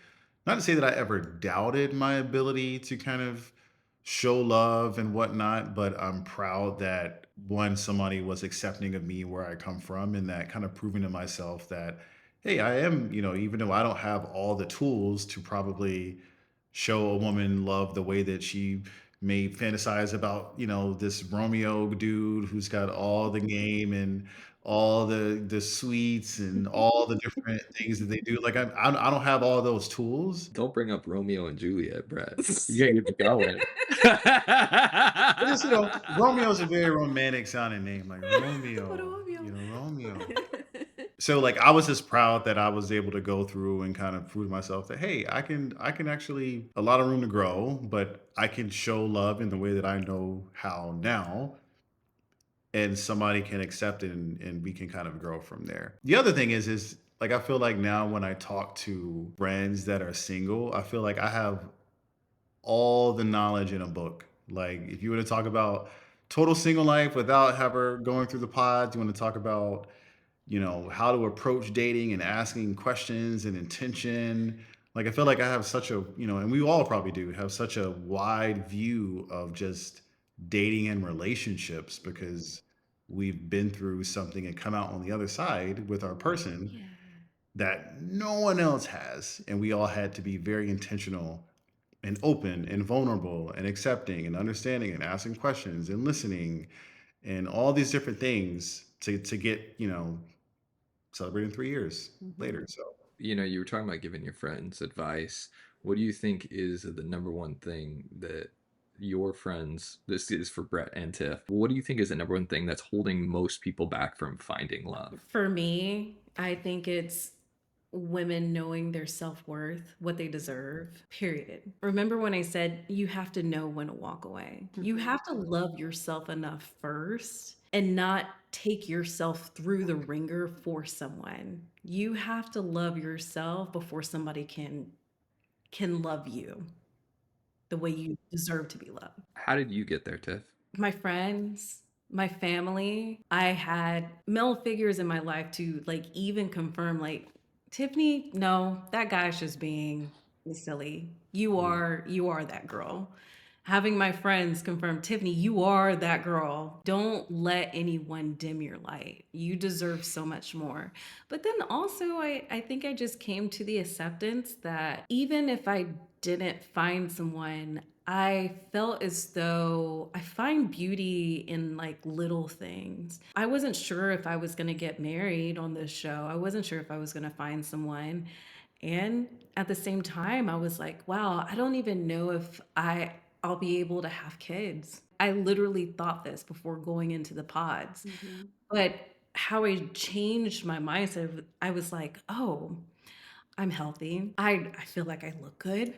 not to say that I ever doubted my ability to kind of show love and whatnot, but I'm proud that one, somebody was accepting of me where I come from, and that kind of proving to myself that, hey, I am, even though I don't have all the tools to probably show a woman love the way that she may fantasize about, this Romeo dude who's got all the game and all the sweets and all the different things that they do. Like I don't have all those tools. Don't bring up Romeo and Juliet, Brett. You gotta get going. I just, Romeo's a very romantic sounding name, like Romeo, Romeo. Romeo. So like I was just proud that I was able to go through and kind of prove to myself that, hey, I can actually, a lot of room to grow, but I can show love in the way that I know how now, and somebody can accept it, and we can kind of grow from there. The other thing is like I feel like now when I talk to friends that are single, I feel like I have all the knowledge in a book. Like if you were to talk about total single life without ever going through the pods, you want to talk about, how to approach dating and asking questions and intention. Like I feel like I have such a, and we all probably do have such a wide view of just dating and relationships because we've been through something and come out on the other side with our person Yeah. that no one else has. And we all had to be very intentional and open and vulnerable and accepting and understanding and asking questions and listening and all these different things to get, celebrating 3 years later. So You were talking about giving your friends advice. What do you think is the number one thing that your friends, this is for Brett and Tiff, what do you think is the number one thing that's holding most people back from finding love? For me, I think it's women knowing their self-worth, what they deserve, period. Remember when I said you have to know when to walk away? You have to love yourself enough first and not take yourself through the ringer for someone. You have to love yourself before somebody can love you the way you deserve to be loved. How did you get there, Tiff? My friends, my family, I had male figures in my life to like even confirm like, Tiffany, no, that guy's just being silly. You are that girl. Having my friends confirm, Tiffany, you are that girl. Don't let anyone dim your light. You deserve so much more. But then also, I think I just came to the acceptance that even if I didn't find someone, I felt as though I find beauty in like little things. I wasn't sure if I was going to get married on this show. I wasn't sure if I was going to find someone. And at the same time, I was like, wow, I don't even know if I'll be able to have kids. I literally thought this before going into the pods. But how I changed my mindset, I was like, oh, I'm healthy. I feel like I look good.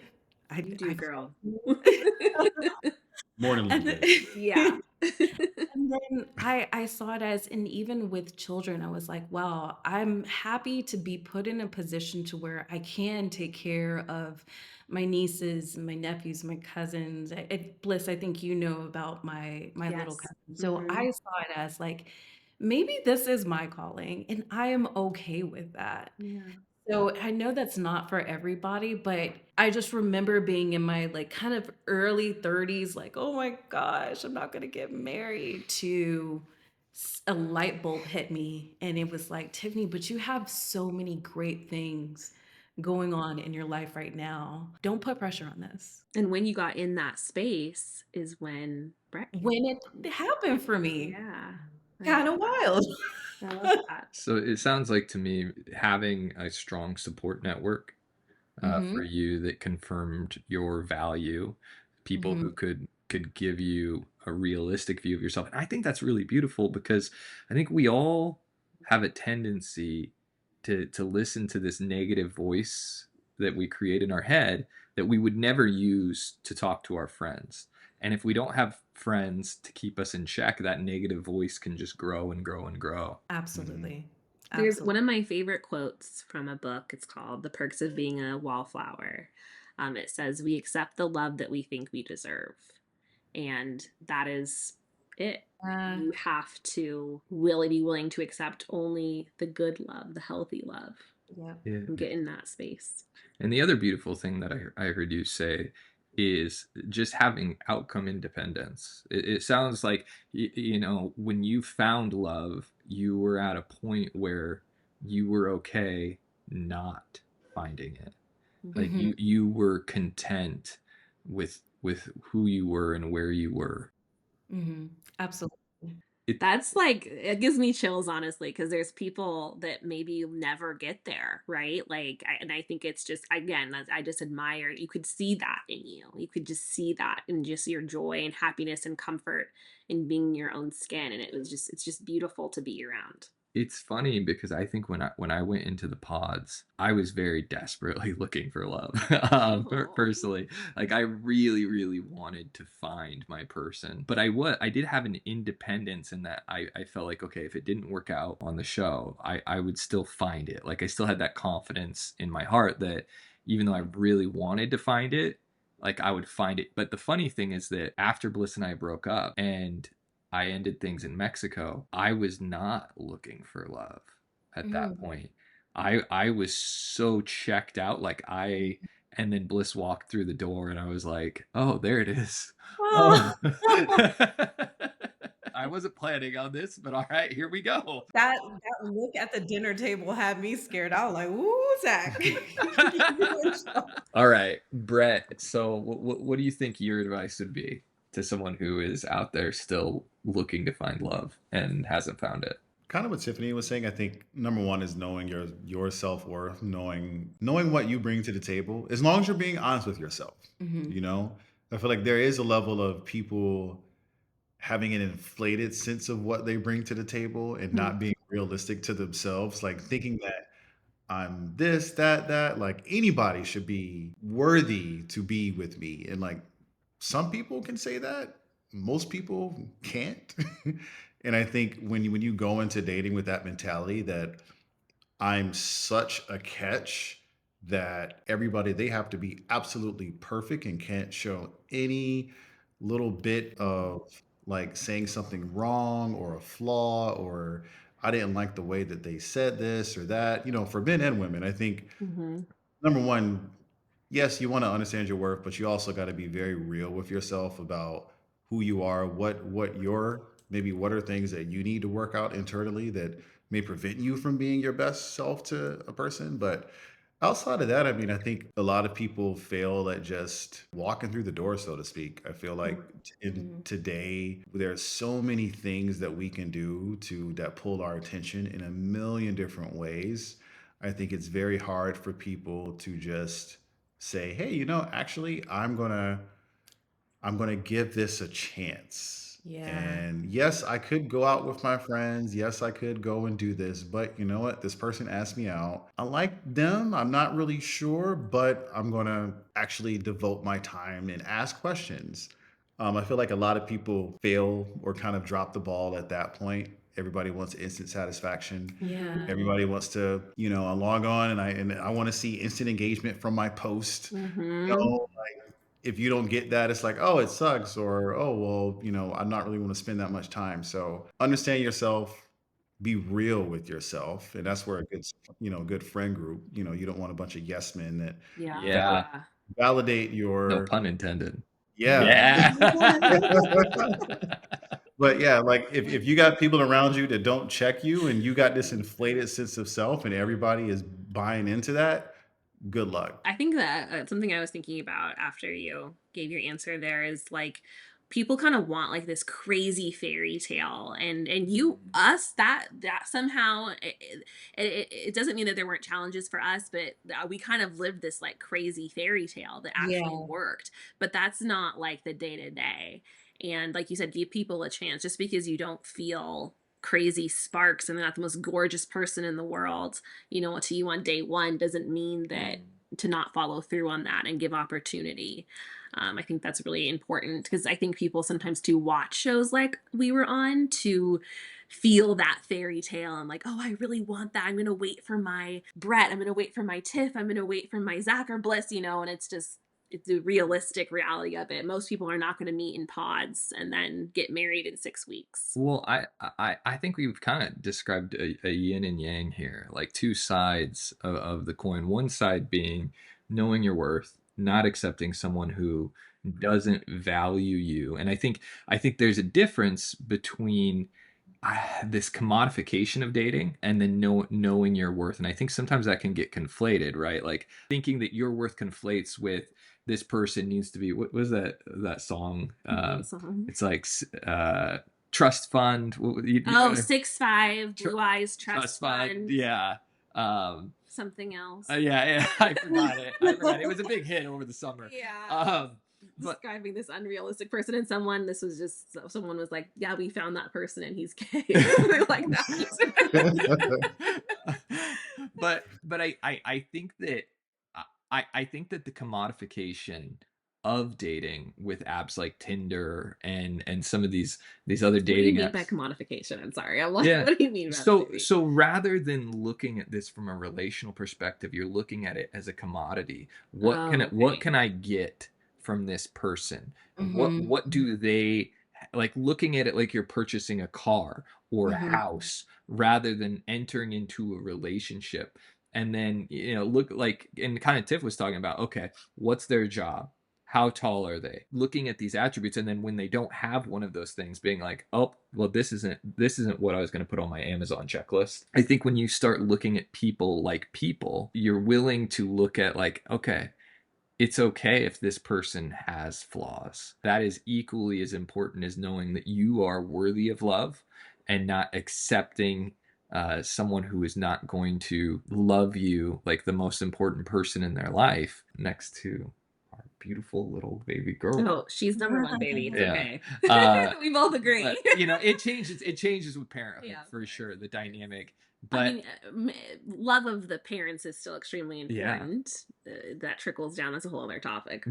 You do, girl. more than And look then, good. Yeah. and then I saw it as, and even with children, I was like, wow, I'm happy to be put in a position to where I can take care of my nieces, my nephews, my cousins. Bliss, I think you know about my little Yes. cousin. So I saw it as like, maybe this is my calling, and I am okay with that. Yeah. So I know that's not for everybody, but I just remember being in my like kind of early 30s, like, oh my gosh, I'm not gonna get married, to a light bulb hit me. And it was like, Tiffany, but you have so many great things going on in your life right now. Don't put pressure on this. And when you got in that space is when Brett came. When it happened for me, Yeah. kind of wild. I love that. So it sounds like to me having a strong support network Mhm. for you that confirmed your value, people who could give you a realistic view of yourself. And I think that's really beautiful, because I think we all have a tendency to listen to this negative voice that we create in our head that we would never use to talk to our friends. And if we don't have friends to keep us in check, that negative voice can just grow and grow and grow. Absolutely. There's one of my favorite quotes from a book. It's called The Perks of Being a Wallflower. It says, "We accept the love that we think we deserve." And that is it. You have to really be willing to accept only the good love, the healthy love, Yeah. and get in that space. And the other beautiful thing that I heard you say is just having outcome independence. It sounds like, when you found love, you were at a point where you were okay not finding it. Like you were content with who you were and where you were. Absolutely. That's like, it gives me chills, honestly, because there's people that maybe never get there, right? Like, and I think it's just, again, I just admire, you could see that in you. You could just see that in just your joy and happiness and comfort in being in your own skin. And it's just beautiful to be around. It's funny because I think when I went into the pods, I was very desperately looking for love. Personally, like I really, really wanted to find my person, but I did have an independence in that I felt like, okay, if it didn't work out on the show, I would still find it. Like I still had that confidence in my heart that even though I really wanted to find it, like I would find it. But the funny thing is that after Bliss and I broke up and I ended things in Mexico, I was not looking for love at that point. I was so checked out. And then Bliss walked through the door and I was like, oh, there it is. Oh. I wasn't planning on this, but all right, here we go. That look at the dinner table had me scared. I was like, "Ooh, Zack." All right, Brett. So what do you think your advice would be to someone who is out there still looking to find love and hasn't found it? Kind of what Tiffany was saying. I think number one is knowing your self worth, knowing what you bring to the table. As long as you're being honest with yourself, you know. I feel like there is a level of people having an inflated sense of what they bring to the table and not being realistic to themselves, like thinking that I'm this, that, like anybody should be worthy to be with me. And like some people can say that, most people can't. And I think when you go into dating with that mentality that I'm such a catch that everybody they have to be absolutely perfect and can't show any little bit of like saying something wrong or a flaw or I didn't like the way that they said this or that. For men and women, I think number one, yes, you want to understand your worth, but you also got to be very real with yourself about who you are, what are things that you need to work out internally that may prevent you from being your best self to a person. But outside of that, I mean, I think a lot of people fail at just walking through the door, so to speak. I feel like in today, there are so many things that we can do that pull our attention in a million different ways. I think it's very hard for people to just say, "Hey, actually, I'm gonna give this a chance." Yeah. And yes, I could go out with my friends. Yes, I could go and do this, but you know what? This person asked me out. I like them. I'm not really sure, but I'm gonna actually devote my time and ask questions. I feel like a lot of people fail or kind of drop the ball at that point. Everybody wants instant satisfaction. Yeah. Everybody wants to, I log on and I want to see instant engagement from my post. Like if you don't get that, it's like, oh, it sucks, or oh, well, I'm not really want to spend that much time. So understand yourself, be real with yourself, and that's where a good friend group. You don't want a bunch of yes men that Yeah, validate no your pun intended. yeah. Yeah. But yeah, like if you got people around you that don't check you and you got this inflated sense of self and everybody is buying into that, good luck. I think that something I was thinking about after you gave your answer there is like people kind of want like this crazy fairy tale and us that somehow it doesn't mean that there weren't challenges for us, but we kind of lived this like crazy fairy tale that actually worked, but that's not like the day to day. And like you said, give people a chance. Just because you don't feel crazy sparks and they're not the most gorgeous person in the world, to you on day one doesn't mean that to not follow through on that and give opportunity. I think that's really important because I think people sometimes do watch shows like we were on to feel that fairy tale. I'm like, oh, I really want that. I'm going to wait for my Brett. I'm going to wait for my Tiff. I'm going to wait for my Zack or Bliss, and it's the realistic reality of it. Most people are not going to meet in pods and then get married in 6 weeks. Well, I think we've kind of described a yin and yang here, like two sides of the coin. One side being knowing your worth, not accepting someone who doesn't value you. And I think there's a difference between this commodification of dating and then knowing your worth. And I think sometimes that can get conflated, right? Like thinking that your worth conflates with this person needs to be, what was that song? It's like trust fund. 6'5", Blue Eyes Trust Fund. Yeah. Something else. Yeah, I forgot it. It was a big hit over the summer. Yeah. Describing this unrealistic person, and someone was like, yeah, we found that person and he's gay. Like that. but I think that I think that the commodification of dating with apps like Tinder and some of these other dating apps. What do you mean by commodification? I'm sorry. I'm like, what do you mean by that? So rather than looking at this from a relational perspective, you're looking at it as a commodity. What can I get from this person? What do they like? Looking at it like you're purchasing a car or a house rather than entering into a relationship. And then, look like, and kind of Tiff was talking about, okay, what's their job? How tall are they? Looking at these attributes, and then when they don't have one of those things, being like, oh, well, this isn't what I was going to put on my Amazon checklist. I think when you start looking at people like people, you're willing to look at like, okay, it's okay if this person has flaws. That is equally as important as knowing that you are worthy of love and not accepting someone who is not going to love you like the most important person in their life next to our beautiful little baby girl. Oh, she's number one, baby. It's okay. We both agree. But, it changes with parenthood for sure, the dynamic. But love of the parents is still extremely important. That trickles down. That's a whole other topic.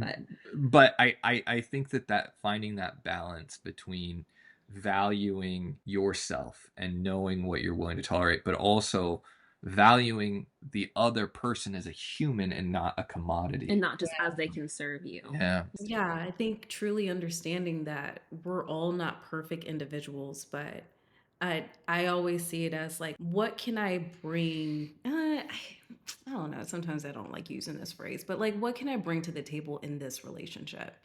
But I think that finding that balance between valuing yourself and knowing what you're willing to tolerate, but also valuing the other person as a human and not a commodity, and not just as they can serve you. I think truly understanding that we're all not perfect individuals, but I always see it as like, what can I bring? I don't know. Sometimes I don't like using this phrase, but like, what can I bring to the table in this relationship?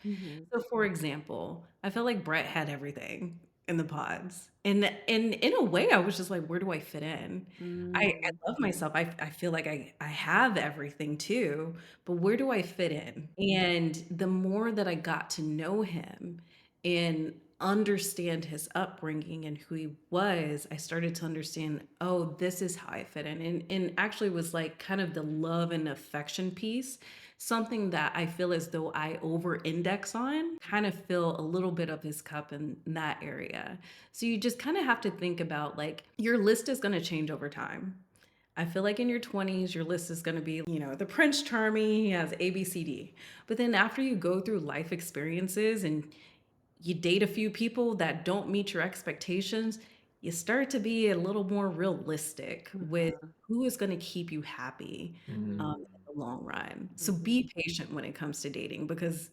So for example, I felt like Brett had everything in the pods. And in a way, I was just like, where do I fit in? I love myself. I feel like I have everything too, but where do I fit in? And the more that I got to know him and understand his upbringing and who he was, I started to understand, oh, this is how I fit in. And actually was like kind of the love and affection piece, something that I feel as though I over index on, kind of fill a little bit of his cup in that area. So you just kind of have to think about like, your list is going to change over time. I feel like in your 20s, your list is going to be, the Prince Charming, he has ABCD. But then after you go through life experiences and you date a few people that don't meet your expectations, you start to be a little more realistic with who is going to keep you happy in the long run. So be patient when it comes to dating, because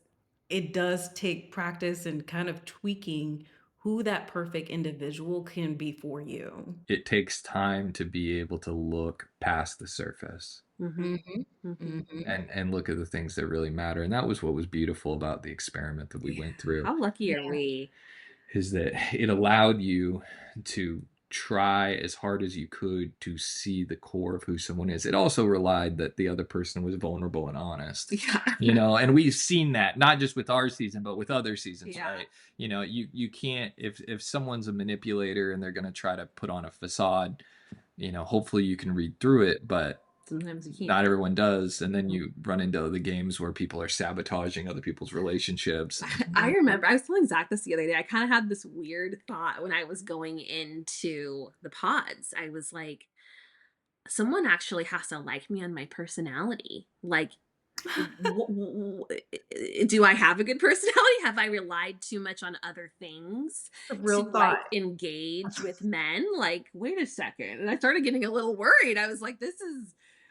it does take practice and kind of tweaking who that perfect individual can be for you. It takes time to be able to look past the surface. And look at the things that really matter. And that was what was beautiful about the experiment that we went through. How lucky are we? Is that it allowed you to try as hard as you could to see the core of who someone is. It also relied that the other person was vulnerable and honest. And we've seen that not just with our season, but with other seasons, right? You can't, if someone's a manipulator and they're going to try to put on a facade, hopefully you can read through it, but Sometimes you can't. not everyone does, and then you run into the games where people are sabotaging other people's relationships. I remember I was telling Zach this the other day. I kind of had this weird thought when I was going into the pods. I was like, someone actually has to like me on my personality. Like, do I have a good personality? Have I relied too much on other things A to real thought. engage with men? Like, wait a second. And I started getting a little worried. I was like,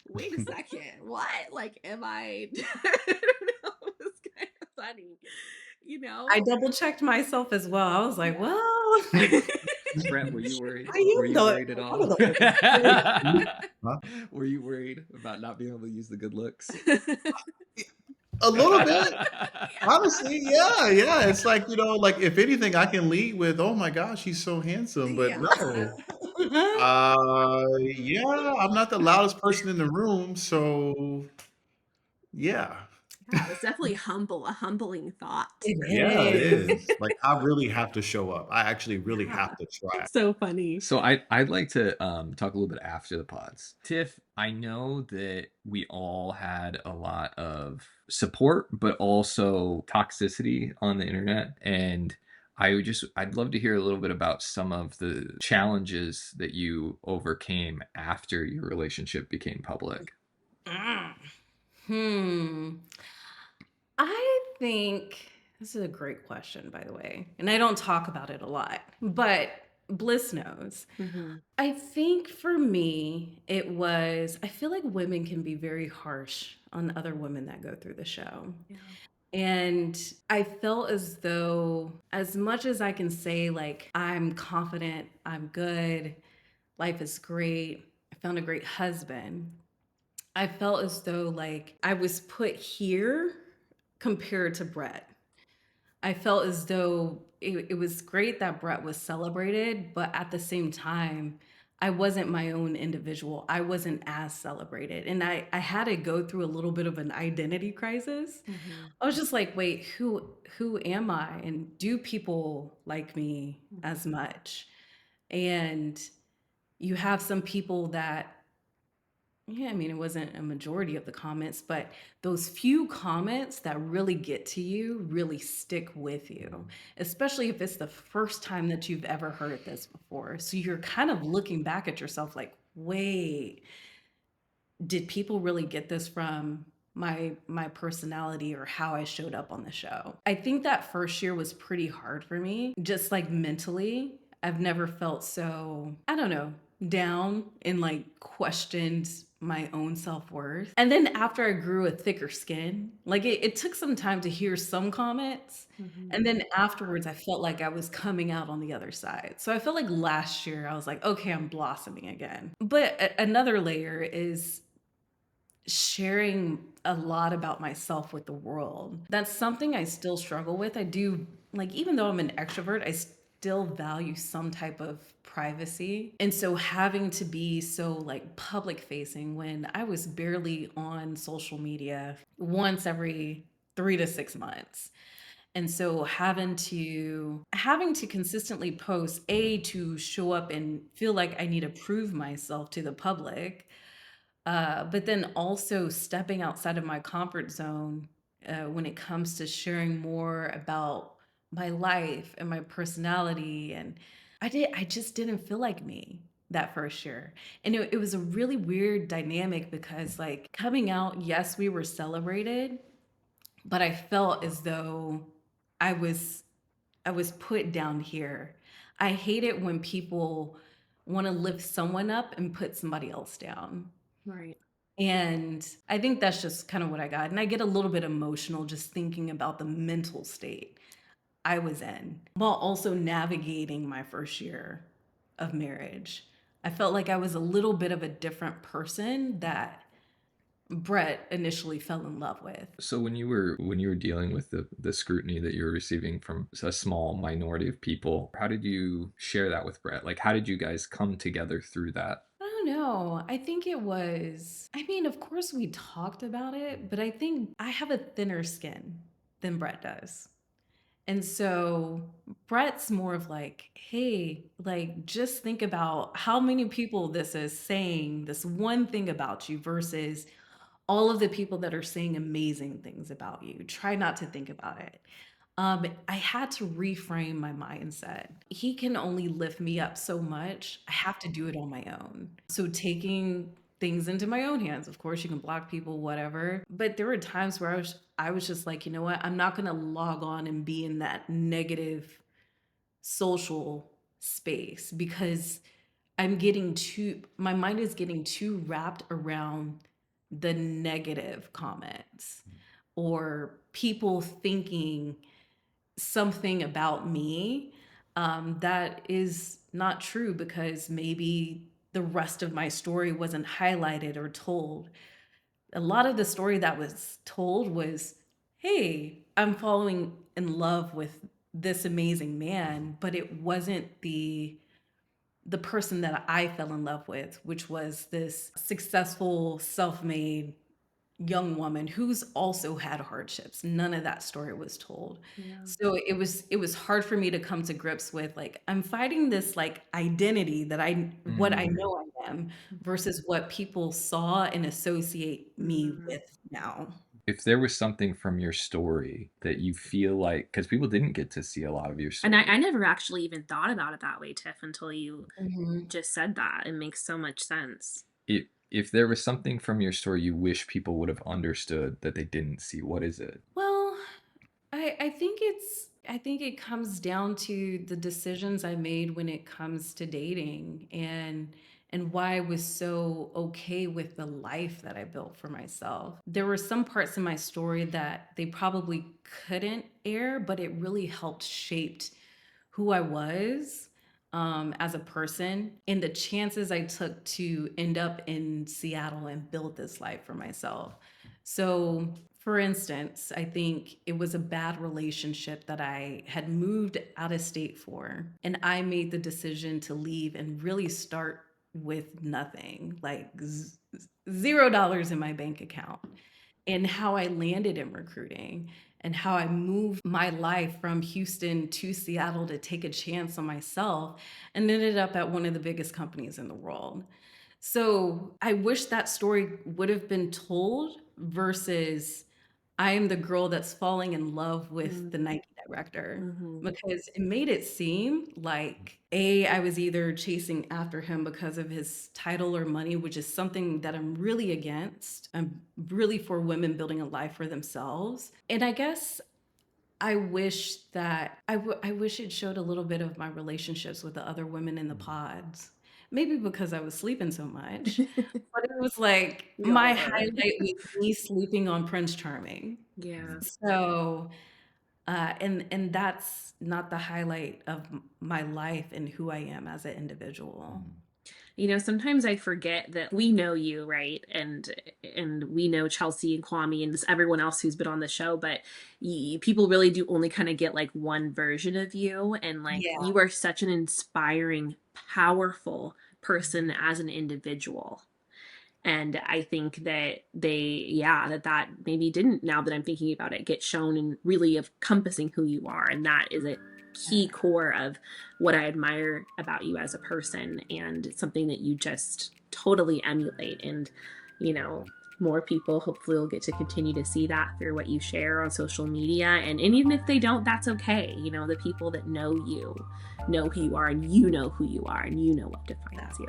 wait a second. What? Like, am I, I don't know. It was kind of funny, you know? I double checked myself as well. I was like, well, Brett, were you worried? I am Were you the worried at one all? of the Huh? Were you worried about not being able to use the good looks? A little bit. Honestly, yeah. It's like, like if anything, I can lead with, "Oh my gosh, he's so handsome," but Yeah. no. Yeah, I'm not the loudest person in the room, so yeah. Yeah, it's definitely a humbling thought. Yeah, it It is. is. Like, I really have to show up. I actually really Yeah. have to try. So funny. So I'd like to talk a little bit after the pods. Tiff, I know that we all had a lot of support, but also toxicity on the internet. And I'd love to hear a little bit about some of the challenges that you overcame after your relationship became public. I think this is a great question, by the way. And I don't talk about it a lot, but Bliss knows. I think for me, I feel like women can be very harsh on other women that go through the show. Yeah. And I felt as though, as much as I can say, like, I'm confident, I'm good, life is great, I found a great husband, I felt as though, like, I was put here compared to Brett. I felt as though it was great that Brett was celebrated, but at the same time, I wasn't my own individual. I wasn't as celebrated. And I had to go through a little bit of an identity crisis. I was just like, wait, who am I? And do people like me as much? And you have some people that, yeah, I mean, it wasn't a majority of the comments, but those few comments that really get to you really stick with you, especially if it's the first time that you've ever heard this before. So you're kind of looking back at yourself like, wait, did people really get this from my personality or how I showed up on the show? I think that first year was pretty hard for me, just like mentally. I've never felt so, I don't know, down and like questioned my own self-worth. And then after I grew a thicker skin, like it took some time to hear some comments. And then afterwards, I felt like I was coming out on the other side. So I felt like last year, I was like, okay, I'm blossoming again. But another layer is sharing a lot about myself with the world. That's something I still struggle with. I do, like, even though I'm an extrovert, I still value some type of privacy. And so having to be so like public facing when I was barely on social media once every 3 to 6 months. And so having to consistently post, to show up and feel like I need to prove myself to the public, but then also stepping outside of my comfort zone when it comes to sharing more about my life and my personality. And I just didn't feel like me that first year. And it was a really weird dynamic because, like, coming out, yes, we were celebrated, but I felt as though I was put down here. I hate it when people want to lift someone up and put somebody else down. Right. And I think that's just kind of what I got. And I get a little bit emotional just thinking about the mental state I was in while also navigating my first year of marriage. I felt like I was a little bit of a different person that Brett initially fell in love with. So when you were dealing with the scrutiny that you were receiving from a small minority of people, how did you share that with Brett? Like, how did you guys come together through that? I don't know. I think it was, I mean, of course we talked about it, but I think I have a thinner skin than Brett does. And so Brett's more of like, hey, like, just think about how many people this is saying this one thing about you versus all of the people that are saying amazing things about you. Try not to think about it. I had to reframe my mindset. He can only lift me up so much. I have to do it on my own. So taking things into my own hands. Of course, you can block people, whatever. But there were times where I was just like, you know what? I'm not gonna log on and be in that negative social space because my mind is getting too wrapped around the negative comments or people thinking something about me that is not true because maybe the rest of my story wasn't highlighted or told. A lot of the story that was told was, hey, I'm falling in love with this amazing man, but it wasn't the person that I fell in love with, which was this successful, self-made young woman who's also had hardships. None of that story was told. Yeah. So it was hard for me to come to grips with like I'm fighting this like identity that what I know I am versus what people saw and associate me with now. If there was something from your story that you feel like, because people didn't get to see a lot of your story. And I never actually even thought about it that way, Tiff, until you Mhm. just said that. It makes so much sense. If there was something from your story you wish people would have understood that they didn't see, what is it? Well, I think it comes down to the decisions I made when it comes to dating and why I was so okay with the life that I built for myself. There were some parts in my story that they probably couldn't air, but it really helped shaped who I was as a person and the chances I took to end up in Seattle and build this life for myself. So, for instance, I think it was a bad relationship that I had moved out of state for, and I made the decision to leave and really start with nothing, like $0 in my bank account. And how I landed in recruiting and how I moved my life from Houston to Seattle to take a chance on myself and ended up at one of the biggest companies in the world. So I wish that story would have been told versus I am the girl that's falling in love with the Nike director because it made it seem like I was either chasing after him because of his title or money, which is something that I'm really against. I'm really for women building a life for themselves. And I guess I wish that I wish it showed a little bit of my relationships with the other women in the pods. Maybe because I was sleeping so much, but it was like We my all were. highlight was me sleeping on Prince Charming. Yeah. So, and that's not the highlight of my life and who I am as an individual. You know, sometimes I forget that we know you, right? And we know Chelsea and Kwame and just everyone else who's been on the show, but people really do only kind of get like one version of you. And like Yeah. you are such an inspiring, powerful person as an individual. And I think that that maybe didn't, now that I'm thinking about it, get shown and really encompassing who you are. And that is a key core of what I admire about you as a person, and something that you just totally emulate. And, you know, more people hopefully will get to continue to see that through what you share on social media. And even if they don't, that's okay. You know, the people that know you know who you are, and you know who you are, and you know what defines you.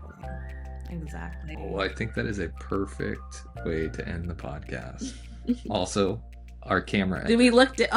Exactly. Well, I think that is a perfect way to end the podcast. Also, our camera. Then we looked at